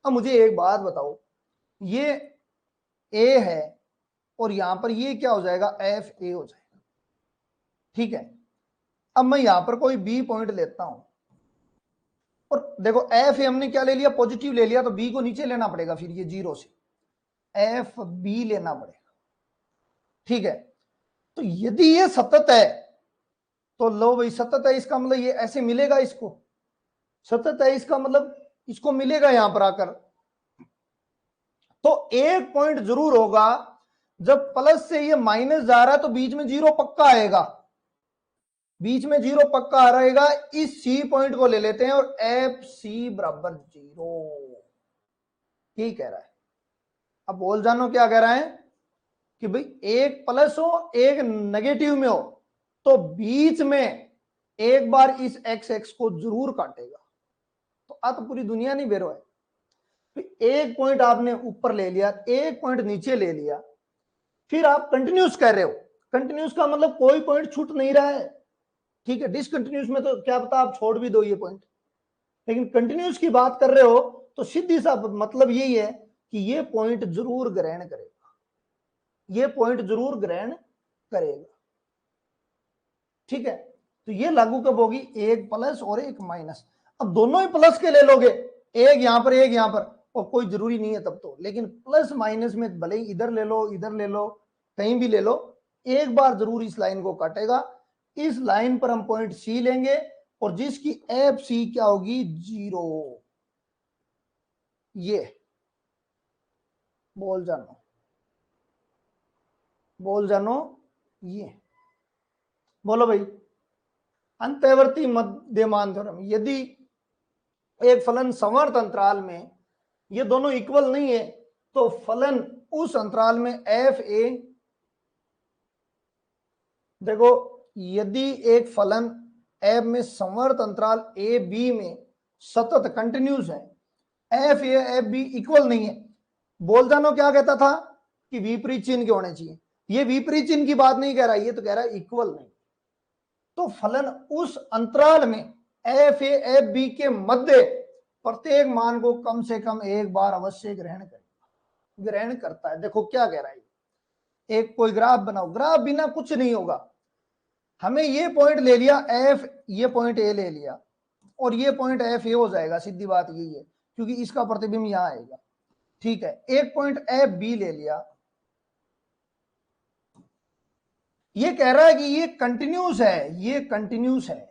अब मुझे एक बात बताओ, ये ए है और यहां पर ये क्या हो जाएगा, एफ ए हो जाएगा। ठीक है, अब मैं यहां पर कोई बी पॉइंट लेता हूं और देखो एफ ए हमने क्या ले लिया, पॉजिटिव ले लिया, तो बी को नीचे लेना पड़ेगा, फिर ये 0 से एफ बी लेना पड़ेगा। ठीक है, तो यदि ये सतत है तो लो भाई सतत है, इसका मतलब ये ऐसे मिलेगा, इसको सतत है इसका मतलब इसको मिलेगा यहां पर आकर, तो एक पॉइंट जरूर होगा जब प्लस से ये माइनस जा रहा है तो बीच में 0 पक्का आएगा, बीच में 0 पक्का रहेगा। इस सी पॉइंट को ले लेते हैं और एफ सी बराबर 0, यही कह रहा है। अब बोल जानो क्या कह रहा है कि भाई एक प्लस हो एक नेगेटिव में हो तो बीच में एक बार इस एक्स एक्स को जरूर काटेगा। तो आ तो पूरी दुनिया नहीं बेरो है, एक पॉइंट आपने ऊपर ले लिया, एक पॉइंट नीचे ले लिया, फिर आप कंटिन्यूस कर रहे हो, कंटिन्यूस का मतलब कोई पॉइंट छूट नहीं रहा है। ठीक है, डिसकंटिन्यूस में तो क्या पता आप छोड़ भी दो ये पॉइंट, लेकिन कंटिन्यूस की बात कर रहे हो तो सीधी सा मतलब यही है कि ये पॉइंट जरूर ग्रहण करेगा, ये पॉइंट जरूर ग्रहण करेगा। ठीक है, तो ये लागू कब होगी, एक प्लस और एक माइनस। अब दोनों ही प्लस के ले लोगे, एक यहां पर एक यहां पर, और कोई जरूरी नहीं है तब तो, लेकिन प्लस माइनस में भले ही इधर ले लो इधर ले लो कहीं भी ले लो, एक बार जरूर इस लाइन को काटेगा। इस लाइन पर हम पॉइंट सी लेंगे और जिसकी एफ सी क्या होगी, 0। ये बोल जानो, बोल जानो, ये बोलो भाई, अंतःवर्ती मध्यमान थ्योरम। यदि एक फलन समवर्त अंतराल में ये दोनों इक्वल नहीं है तो फलन उस अंतराल में एफ ए, देखो यदि एक फलन एफ में समवर्त अंतराल ए बी में सतत कंटिन्यूस है, f a f b equal नहीं है, बोल जानो क्या कहता था कि विपरीत चिन्ह के होने चाहिए, ये विपरीत चिन्ह की बात नहीं कह रहा, ये तो कह रहा है इक्वल नहीं। तो फलन उस अंतराल में एफ ए एफ बी के मध्य प्रत्येक मान को कम से कम एक बार अवश्य ग्रहण करेगा, ग्रहण करता है। देखो क्या कह रहा है, एक कोई ग्राफ बनाओ, ग्राफ बिना कुछ नहीं होगा, हमें ये पॉइंट ले लिया एफ, ये पॉइंट ए ले लिया और ये पॉइंट एफ ए हो जाएगा, सीधी बात यही है क्योंकि इसका प्रतिबिंब यहां आएगा। ठीक है, एक पॉइंट एफ बी ले लिया, ये कह रहा है कि ये कंटिन्यूस है, ये कंटिन्यूस है,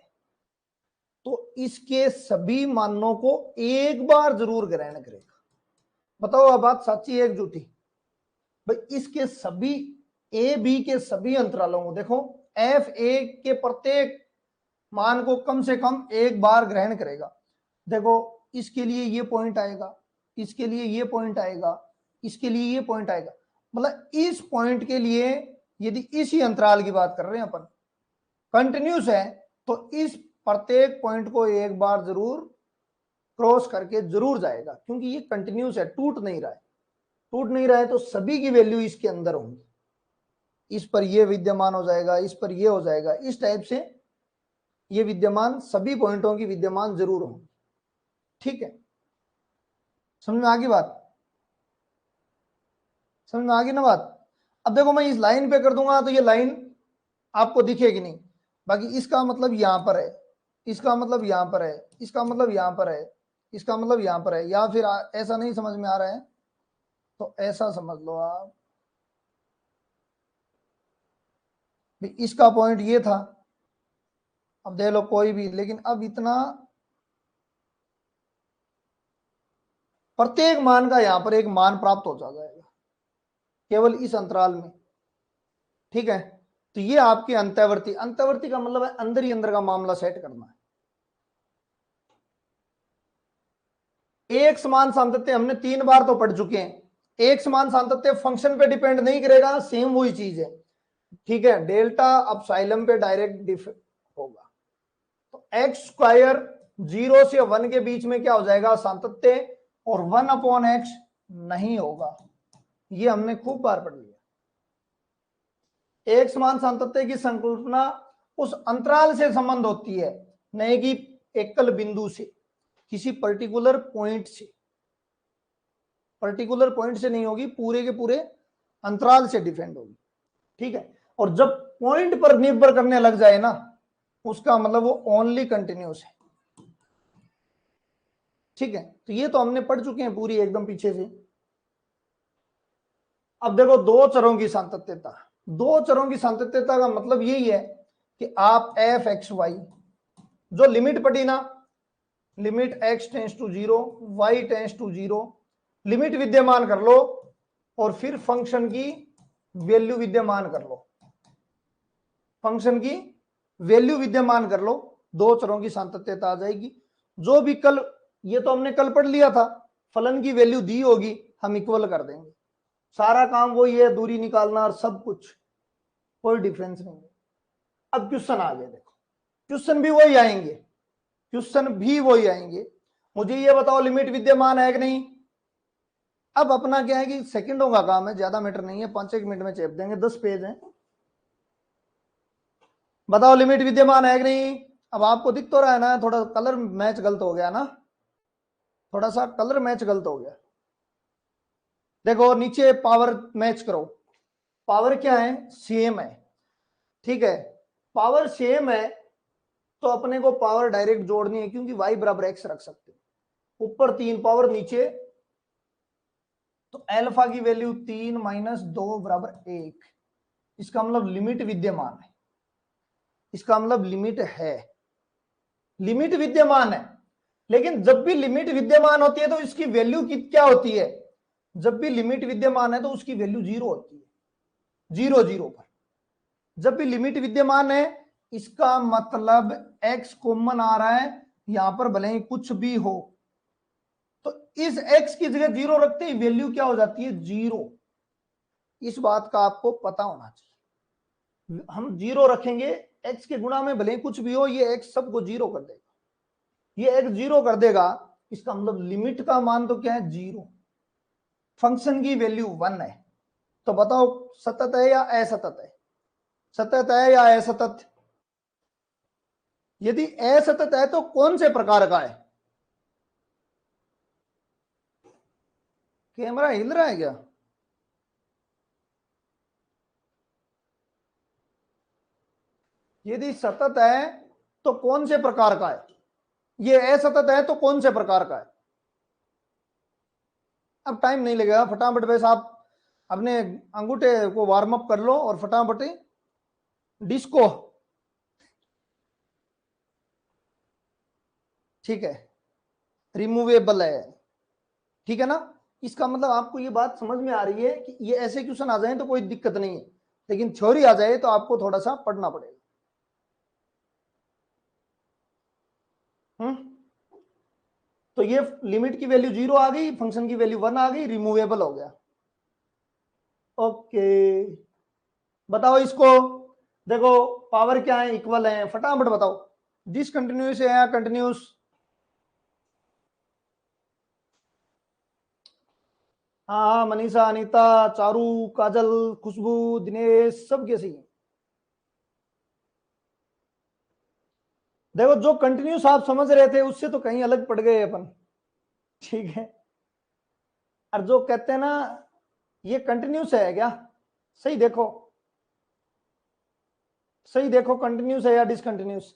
तो इसके सभी मानों को एक बार जरूर ग्रहण करेगा। बताओ अब बात सच्ची है एक झूठी? भाई इसके सभी ए बी के सभी अंतरालों को देखो, एफ ए के प्रत्येक मान को कम से कम एक बार ग्रहण करेगा। देखो इसके लिए ये पॉइंट आएगा, इसके लिए ये पॉइंट आएगा, इसके लिए ये पॉइंट आएगा। मतलब इस पॉइंट के लिए यदि इसी अंतराल की बात कर रहे हैं अपन, कंटिन्यूस है, तो इस प्रत्येक पॉइंट को एक बार जरूर क्रॉस करके जरूर जाएगा, क्योंकि ये कंटिन्यूस है, टूट नहीं रहा है। टूट नहीं रहा है तो सभी की वैल्यू इसके अंदर होंगी। इस पर ये विद्यमान हो जाएगा, इस पर ये हो जाएगा, इस टाइप से ये विद्यमान सभी पॉइंटों की विद्यमान जरूर होंगी। ठीक है, समझ में आ गई बात? समझ में आ गई ना बात? अब देखो मैं इस लाइन पे कर दूंगा तो ये लाइन आपको दिखेगी नहीं, बाकी इसका मतलब यहां पर है, इसका मतलब यहां पर है, इसका मतलब यहां पर है, इसका मतलब यहां पर है। या फिर ऐसा नहीं समझ में आ रहा है तो ऐसा समझ लो आप, इसका पॉइंट ये था, अब देख लो कोई भी, लेकिन अब इतना प्रत्येक मान का यहां पर एक मान प्राप्त हो जाएगा केवल इस अंतराल में। ठीक है, तो ये आपके अंतर्वर्ती, अंतर्वर्ती का मतलब है अंदर ही अंदर का मामला सेट करना है। एक समान सातत्य हमने 3 बार तो पढ़ चुके हैं। एक समान सातत्य फंक्शन पे डिपेंड नहीं करेगा, सेम वही चीज है। ठीक है, डेल्टा अपसाइलम पे डायरेक्ट होगा। तो एक्स स्क्वायर 0 से 1 के बीच में क्या हो जाएगा? सातत्य, और 1/x नहीं होगा। ये हमने खूब बार पढ़ लिया। एक समान सातत्य की संकल्पना उस अंतराल से संबंध होती है, नहीं कि एकल बिंदु से, किसी पर्टिकुलर पॉइंट से। पर्टिकुलर पॉइंट से नहीं होगी, पूरे के पूरे अंतराल से डिफेंड होगी। ठीक है, और जब पॉइंट पर निर्भर करने लग जाए ना, उसका मतलब वो ओनली कंटिन्यूस है। ठीक है, तो ये तो हमने पढ़ चुके हैं पूरी एकदम पीछे से। अब देखो दो चरों की सातत्यता, दो चरों की सातत्यता का मतलब यही है कि आप एफ एक्स वाई, जो लिमिट पड़ी ना, limit x tends to 0, y tends to 0, limit विद्यमान कर लो और फिर फंक्शन की वैल्यू विद्यमान कर लो, फंक्शन की वैल्यू विद्यमान कर लो, दो चरों की सातत्यता आ जाएगी। जो भी कल, ये तो हमने कल पढ़ लिया था, फलन की वैल्यू दी होगी, हम इक्वल कर देंगे। सारा काम वही है, दूरी निकालना और सब कुछ, कोई डिफरेंस नहीं है। अब क्वेश्चन आ गए, देखो क्वेश्चन भी वही आएंगे, क्वेश्चन भी वही आएंगे। मुझे ये बताओ लिमिट विद्यमान है कि नहीं? अब अपना क्या है कि सेकंडों का काम है, ज्यादा मैटर नहीं है, 5-1 मिनट में चेप देंगे, 10 पेज है। बताओ लिमिट विद्यमान है कि नहीं? अब आपको दिख तो रहा है ना, थोड़ा कलर मैच गलत हो गया ना, थोड़ा सा कलर मैच गलत हो गया। देखो नीचे पावर मैच करो, पावर क्या है? सेम है। ठीक है, पावर सेम है तो अपने को पावर डायरेक्ट जोड़नी है, क्योंकि y बराबर x रख सकते हैं। ऊपर 3 पावर, नीचे, तो अल्फा की वैल्यू 3 - 2 = 1। इसका मतलब लिमिट विद्यमान है, इसका मतलब लिमिट है, लिमिट विद्यमान है। लेकिन जब भी लिमिट विद्यमान होती है तो इसकी वैल्यू क्या होती है? जब भी लिमिट विद्यमान है तो उसकी वैल्यू 0 होती है, 0 0 पर। जब भी लिमिट विद्यमान है, इसका मतलब x कॉमन आ रहा है, यहां पर भले ही कुछ भी हो, तो इस x की जगह 0 रखते ही वैल्यू क्या हो जाती है? 0। इस बात का आपको पता होना चाहिए। हम 0 रखेंगे, x के गुणा में भले ही कुछ भी हो, ये x सबको 0 कर देगा, ये x 0 कर देगा। इसका मतलब लिमिट का मान तो क्या है? 0। फंक्शन की वैल्यू 1 है। तो बताओ सतत है या असतत है? सतत है या असतत? यदि असतत है तो कौन से प्रकार का है? कैमरा हिल रहा है क्या? यदि सतत है तो कौन से प्रकार का है? ये असतत है तो कौन से प्रकार का है? अब टाइम नहीं लगेगा, फटाफट वैसे आप अपने अंगूठे को वार्म अप कर लो और फटाफट डिस्को ठीक है, रिमूवेबल है, ठीक है ना। इसका मतलब आपको ये बात समझ में आ रही है कि ये ऐसे क्वेश्चन आ जाए तो कोई दिक्कत नहीं है, लेकिन थ्योरी आ जाए तो आपको थोड़ा सा पढ़ना पड़ेगा। तो ये लिमिट की वैल्यू 0 आ गई, फंक्शन की वैल्यू 1 आ गई, रिमूवेबल हो गया। ओके, बताओ इसको। देखो पावर क्या है, इक्वल है, फटाफट बताओ। डिसकंटिन्यूस है या कंटिन्यूस? हाँ हाँ, मनीषा, अनीता, चारू, काजल, खुशबू, दिनेश, सब कैसी है? देखो जो कंटिन्यूस आप समझ रहे थे उससे तो कहीं अलग पड़ गए अपन, ठीक है। और जो कहते हैं ना ये कंटिन्यूस है क्या, सही देखो, सही देखो कंटिन्यूस है या डिसकंटिन्यूस।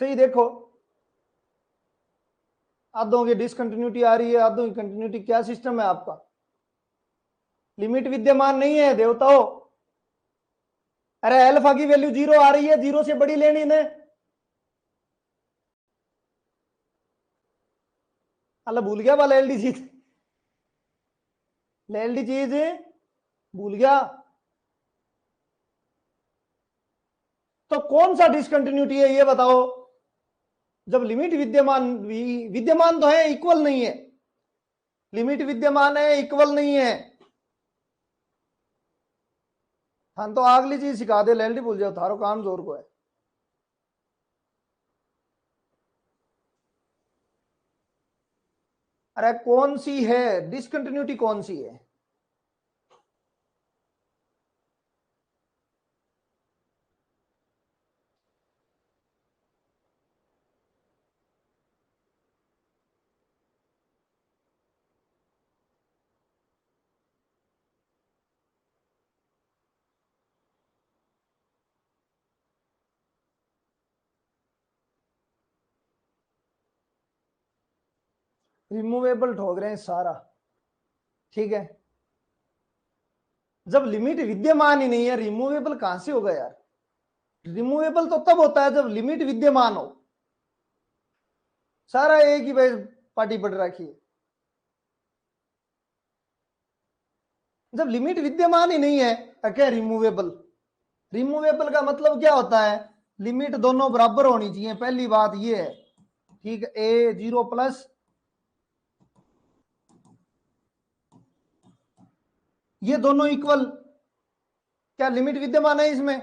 सही देखो, आधों की डिसकंटिन्यूटी आ रही है, आधों की कंटिन्यूटी, क्या सिस्टम है आपका? लिमिट विद्यमान नहीं है देवताओं। अरे अल्फा की वैल्यू 0 आ रही है, 0 से बड़ी लेनी ने। अल्लाह भूल गया वाला एलडी चीज, एलडी चीज भूल गया। तो कौन सा डिसकंटिन्यूटी है ये बताओ। जब लिमिट विद्यमान, विद्यमान तो है, इक्वल नहीं है। लिमिट विद्यमान है, इक्वल नहीं है। हाँ तो अगली चीज सिखा दे, एलडी भूल जाओ, थारो काम जोर को है। अरे कौन सी है डिसकंटिन्यूटी, कौन सी है? रिमूवेबल ठोक रहे हैं सारा, ठीक है। जब लिमिट विद्यमान ही नहीं है, रिमूवेबल कहां से होगा यार? रिमूवेबल तो तब होता है जब लिमिट विद्यमान हो। सारा एक ही भाई पार्टी पड़ रखी है। जब लिमिट विद्यमान ही नहीं है तो क्या रिमूवेबल? रिमूवेबल का मतलब क्या होता है? लिमिट दोनों बराबर होनी चाहिए, पहली बात ये है, ठीक है। ए 0 प्लस, ये दोनों इक्वल, क्या लिमिट विद्यमान है इसमें?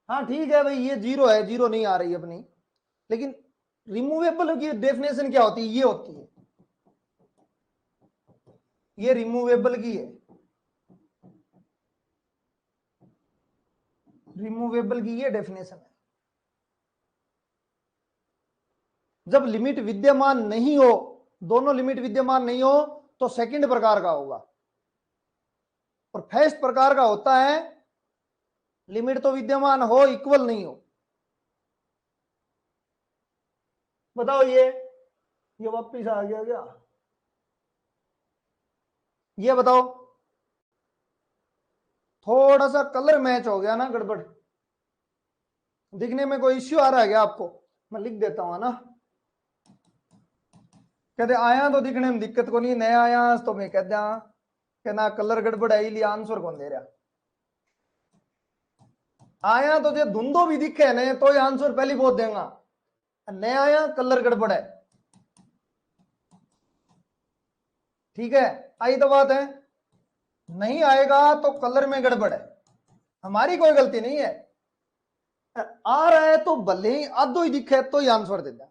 हाँ ठीक है भाई, ये 0 है, 0 नहीं आ रही अपनी, लेकिन रिमूवेबल की डेफिनेशन क्या होती है? ये होती है, ये रिमूवेबल की है, रिमूवेबल की ये डेफिनेशन है। जब लिमिट विद्यमान नहीं हो, दोनों लिमिट विद्यमान नहीं हो, तो सेकंड प्रकार का होगा। और फर्स्ट प्रकार का होता है लिमिट तो विद्यमान हो, इक्वल नहीं हो। बताओ ये वापिस आ गया क्या? ये बताओ, थोड़ा सा कलर मैच हो गया ना, गड़बड़ दिखने में कोई इश्यू आ रहा है क्या आपको? मैं लिख देता हूं ना। कहते आया तो दिखने में दिक्कत को नहीं, नया आया तो मैं कहते कहना कलर गड़बड़ है, इसलिए आंसर कौन दे रहा। आया तो जो धुंधो भी दिखे ने तो ये आंसर पहली बहुत देगा, नया आया कलर गड़बड़ है, ठीक है। आई तो बात है, नहीं आएगा तो कलर में गड़बड़ है, हमारी कोई गलती नहीं है। आ रहा है तो भले ही आधो ही दिखे तो ही आंसर दे दे,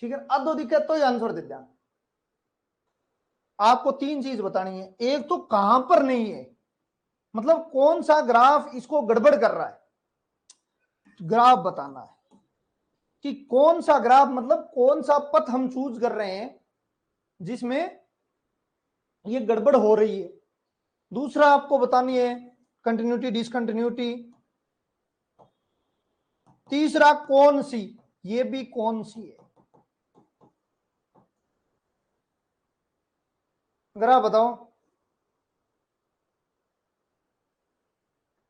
ठीक है। आधो दिखे तो ही आंसर दे दे। आपको तीन चीज बतानी है, एक तो कहां पर नहीं है, मतलब कौन सा ग्राफ इसको गड़बड़ कर रहा है, ग्राफ बताना है कि कौन सा ग्राफ, मतलब कौन सा पथ हम चूज कर रहे हैं जिसमें ये गड़बड़ हो रही है। दूसरा आपको बतानी है कंटिन्यूटी डिसकंटिन्यूटी। तीसरा कौन सी, ये भी कौन सी है, ग्राफ बताओ।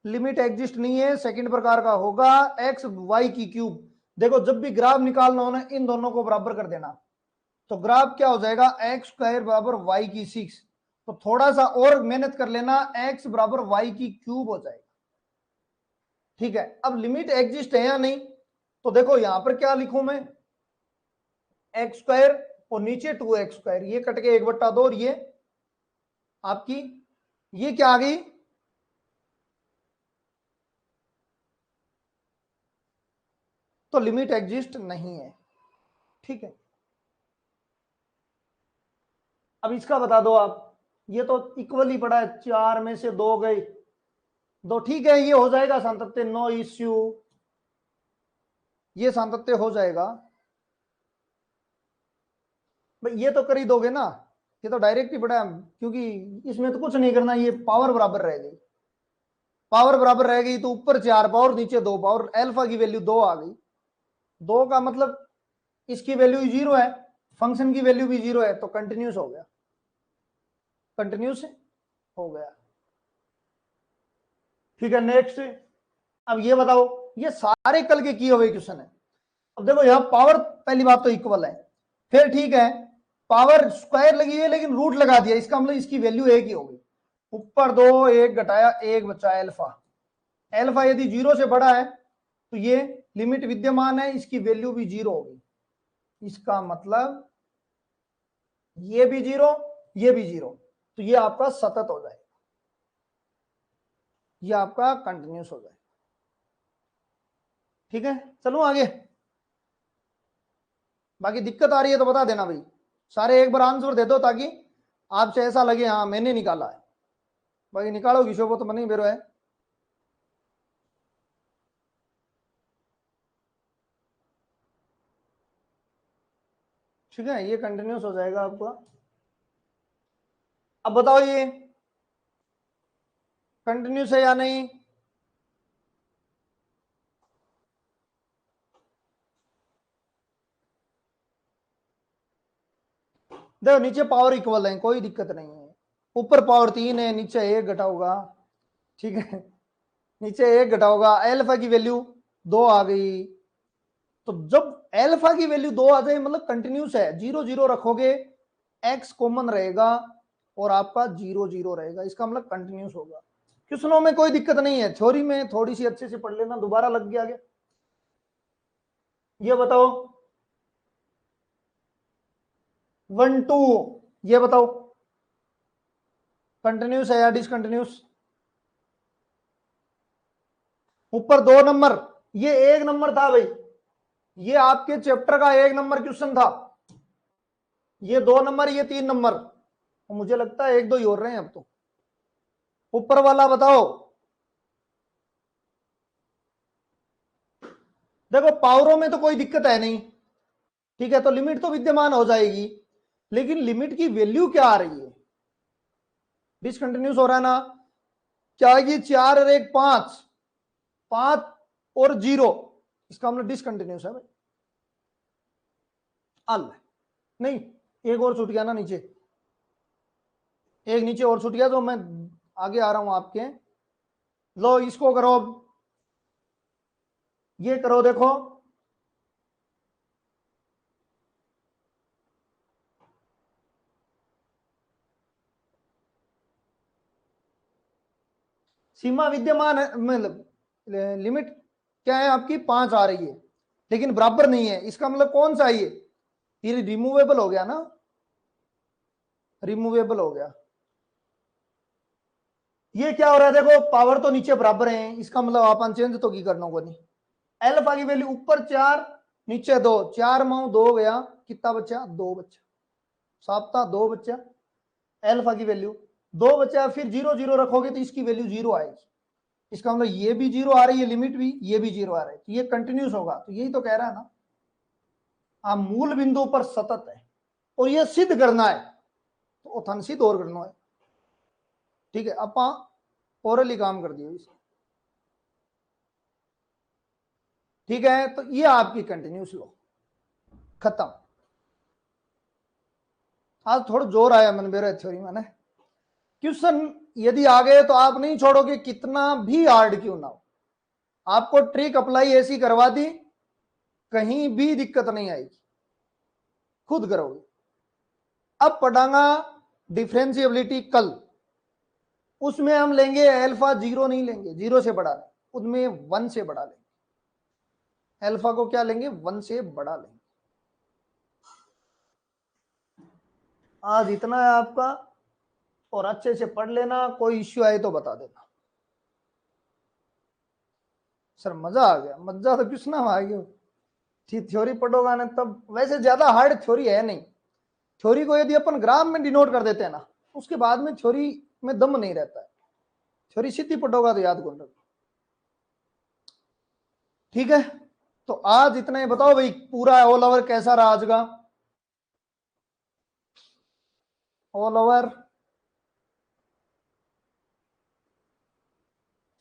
लिमिट एग्जिस्ट नहीं है, सेकंड प्रकार का होगा एक्स वाई की क्यूब। देखो जब भी ग्राफ निकालना हो ना, इन दोनों को बराबर कर देना, तो ग्राफ क्या हो जाएगा, एक्स स्क्वायर बराबर वाई की 6। तो थोड़ा सा और मेहनत कर लेना, एक्स बराबर वाई की क्यूब हो जाएगा। ठीक है, अब लिमिट एग्जिस्ट है या नहीं, तो देखो यहां पर क्या लिखूं मैं, एक्स स्क्वायर और नीचे 2x², ये कट के 1/2 और ये आपकी, ये क्या आ गई, तो लिमिट एग्जिस्ट नहीं है। ठीक है, अब इसका बता दो आप, ये तो इक्वली पड़ा है, 4 में से 2 गए, 2 ठीक है, ये हो जाएगा सातत्य, नो इश्यू, ये सातत्य हो जाएगा भाई, ये तो कर ही दोगे ना, ये तो डायरेक्ट ही पड़ा है, क्योंकि इसमें तो कुछ नहीं करना, ये पावर बराबर रह गई, पावर बराबर रह गई, तो ऊपर 4 पावर नीचे 2 पावर, अल्फा की वैल्यू 2 आ गई, 2 का मतलब इसकी वैल्यू 0 है, फंक्शन की वैल्यू भी 0 है, तो कंटिन्यूस हो गया, कंटिन्यूस हो गया। ठीक है, नेक्स्ट, अब ये बताओ, ये सारे कल के किए हुए क्वेश्चन है। अब देखो यहां पावर, पहली बात तो इक्वल है, फिर ठीक है, पावर स्क्वायर लगी है लेकिन रूट लगा दिया, इसका मतलब इसकी वैल्यू एक ही होगी, ऊपर 2, 1 घटाया 1 बचा अल्फा, अल्फा यदि 0 से बड़ा है तो ये लिमिट विद्यमान है, इसकी वैल्यू भी 0 होगी, इसका मतलब ये भी 0, ये भी 0, तो ये आपका सतत हो जाएगा, ये आपका कंटिन्यूस हो जाएगा। ठीक है, चलो आगे, बाकी दिक्कत आ रही है तो बता देना भाई, सारे एक बार आंसर दे दो ताकि आपसे ऐसा लगे हाँ मैंने निकाला है, बाकी निकालोगी शोभो तो मनी बेरो है। ठीक है, ये कंटिन्यूस हो जाएगा आपका। अब बताओ ये कंटिन्यूस है या नहीं, देखो नीचे पावर इक्वल है, कोई दिक्कत नहीं है, ऊपर पावर 3 है, नीचे 1 घटा होगा। ठीक है, नीचे 1 घटा होगा, एल्फा की वैल्यू 2 आ गई, तो जब एल्फा की वैल्यू 2 आ जाए मतलब कंटिन्यूस है, 0 0 रखोगे, एक्स कॉमन रहेगा और आपका 0 0 रहेगा, इसका मतलब कंटिन्यूस होगा। क्वेश्चनों में कोई दिक्कत नहीं है, थ्योरी में थोड़ी सी अच्छे से पढ़ लेना, दोबारा लग गया आगे। ये बताओ 1 2, ये बताओ कंटिन्यूस है या डिसकंटिन्यूस, ऊपर 2 नंबर, ये 1 नंबर था भाई, ये आपके चैप्टर का 1 नंबर क्वेश्चन था, ये 2 नंबर, ये 3 नंबर, मुझे लगता है 1 2 ही हो रहे हैं अब तो। ऊपर वाला बताओ, देखो पावरों में तो कोई दिक्कत है नहीं, ठीक है, तो लिमिट तो विद्यमान हो जाएगी, लेकिन लिमिट की वैल्यू क्या आ रही है, डिसकंटिन्यूस हो रहा है ना, क्या आएगी, 4 और 1 5, 5 और 0, इसका मतलब डिसकंटिन्यूस है भाई, अल नहीं, एक और छूट गया ना नीचे, एक नीचे और छूट गया, तो मैं आगे आ रहा हूं आपके, लो इसको करो, ये करो, देखो सीमा विद्यमान है, मतलब लिमिट क्या है आपकी, 5 आ रही है, लेकिन बराबर नहीं है, इसका मतलब कौन सा है ये रिमूवेबल हो गया ना, रिमूवेबल हो गया। ये क्या हो रहा है, देखो पावर तो नीचे बराबर है, इसका मतलब आप चेंज तो की करना होगा नहीं, एल्फा की वैल्यू ऊपर 4 नीचे 2, 4 में 2 गया, कितना बच्चा, 2 बच्चा, सात 2 बच्चा, एल्फा की वैल्यू 2 बच्चा, फिर 0 0 रखोगे तो इसकी वैल्यू 0 आएगी, इसका मतलब ये भी 0 आ रही है, लिमिट भी, ये भी 0 आ रहा है, तो ये कंटिन्यूस होगा, तो यही तो कह रहा है ना, आप मूल बिंदु पर सतत है, और ये सिद्ध करना है, तो ओथन सिद्ध और करना है। ठीक है, आप ओरली काम कर दिए इसे। ठीक है, तो ये आपकी कंटिन्यूस लो, खत्म। आज थोड़ा जोर आया मन मेरा थ्योरी में। क्वेश्चन यदि आ गए तो आप नहीं छोड़ोगे, कितना भी हार्ड क्यों ना हो। आपको ट्रिक अप्लाई ऐसी करवा दी, कहीं भी दिक्कत नहीं आएगी, खुद करोगे। अब पढ़ांगा डिफरेंशिएबिलिटी कल, उसमें हम लेंगे अल्फा 0 नहीं लेंगे, 0 से बढ़ा लेंगे, उसमें 1 से बढ़ा लेंगे। अल्फा को क्या लेंगे, 1 से बढ़ा लेंगे। आज इतना है आपका, और अच्छे से पढ़ लेना, कोई इश्यू आए तो बता देना। सर मजा आ गया, मजा तो किस ना आ गया। थ्योरी पढ़ोगा ना तब, वैसे ज्यादा हार्ड थ्योरी है नहीं। थ्योरी को यदि अपन ग्राम में डिनोट कर देते हैं ना, उसके बाद में थ्योरी में दम नहीं रहता है। थ्योरी सीधी पढ़ोगा तो याद कौन रखो। ठीक है, तो आज इतना ही बताओ भाई, पूरा ऑल ओवर कैसा रहा आज का। ऑल ओवर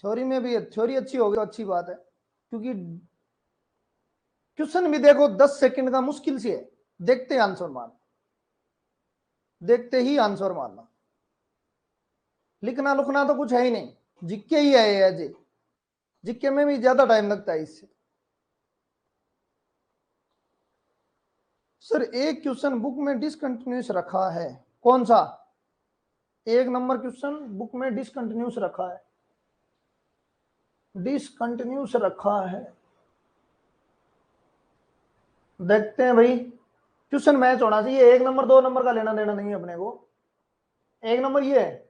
थ्योरी में भी, थ्योरी अच्छी होगी तो अच्छी बात है, क्योंकि क्वेश्चन भी देखो 10 सेकंड का मुश्किल से है, देखते ही आंसर मारना, देखते ही आंसर मारना। लिखना लुखना तो कुछ है ही नहीं, जिक्के ही है जी, जिक्के में भी ज्यादा टाइम लगता है इससे। सर एक क्वेश्चन बुक में डिसकंटिन्यूस रखा है, कौन सा? 1 नंबर क्वेश्चन बुक में डिसकंटिन्यूस रखा है, डिसकंटिन्यूस रखा है। देखते हैं भाई, क्वेश्चन मैच होना चाहिए। 1 नंबर 2 नंबर का लेना देना नहीं है अपने को, 1 नंबर ये है।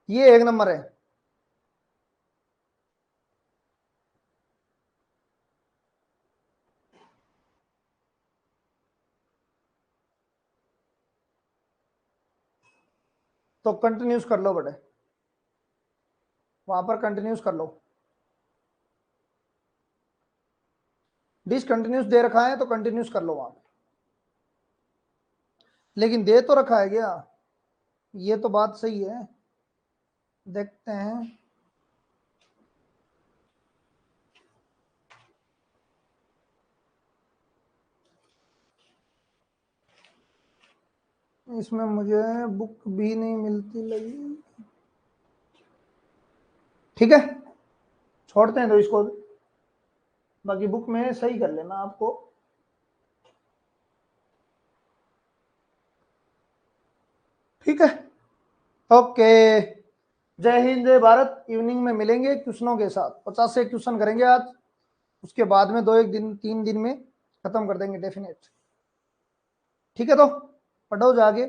ये 1 नंबर है। तो कंटिन्यूस कर लो बेटे, वहां पर कंटिन्यूस कर लो। डिसकंटिन्यूस दे रखा है तो कंटिन्यूस कर लो वहां पर, लेकिन दे तो रखा है क्या, ये तो बात सही है। देखते हैं, इसमें मुझे बुक भी नहीं मिलती लगी। ठीक है, छोड़ते हैं तो इसको, बाकी बुक में सही कर लेना आपको। ठीक है, ओके। जय हिंद जय भारत। इवनिंग में मिलेंगे क्वेश्चनों के साथ, 50 से क्वेश्चन करेंगे आज, उसके बाद में 2 1 दिन 3 दिन में खत्म कर देंगे डेफिनेट। ठीक है, तो पढ़ो जाके।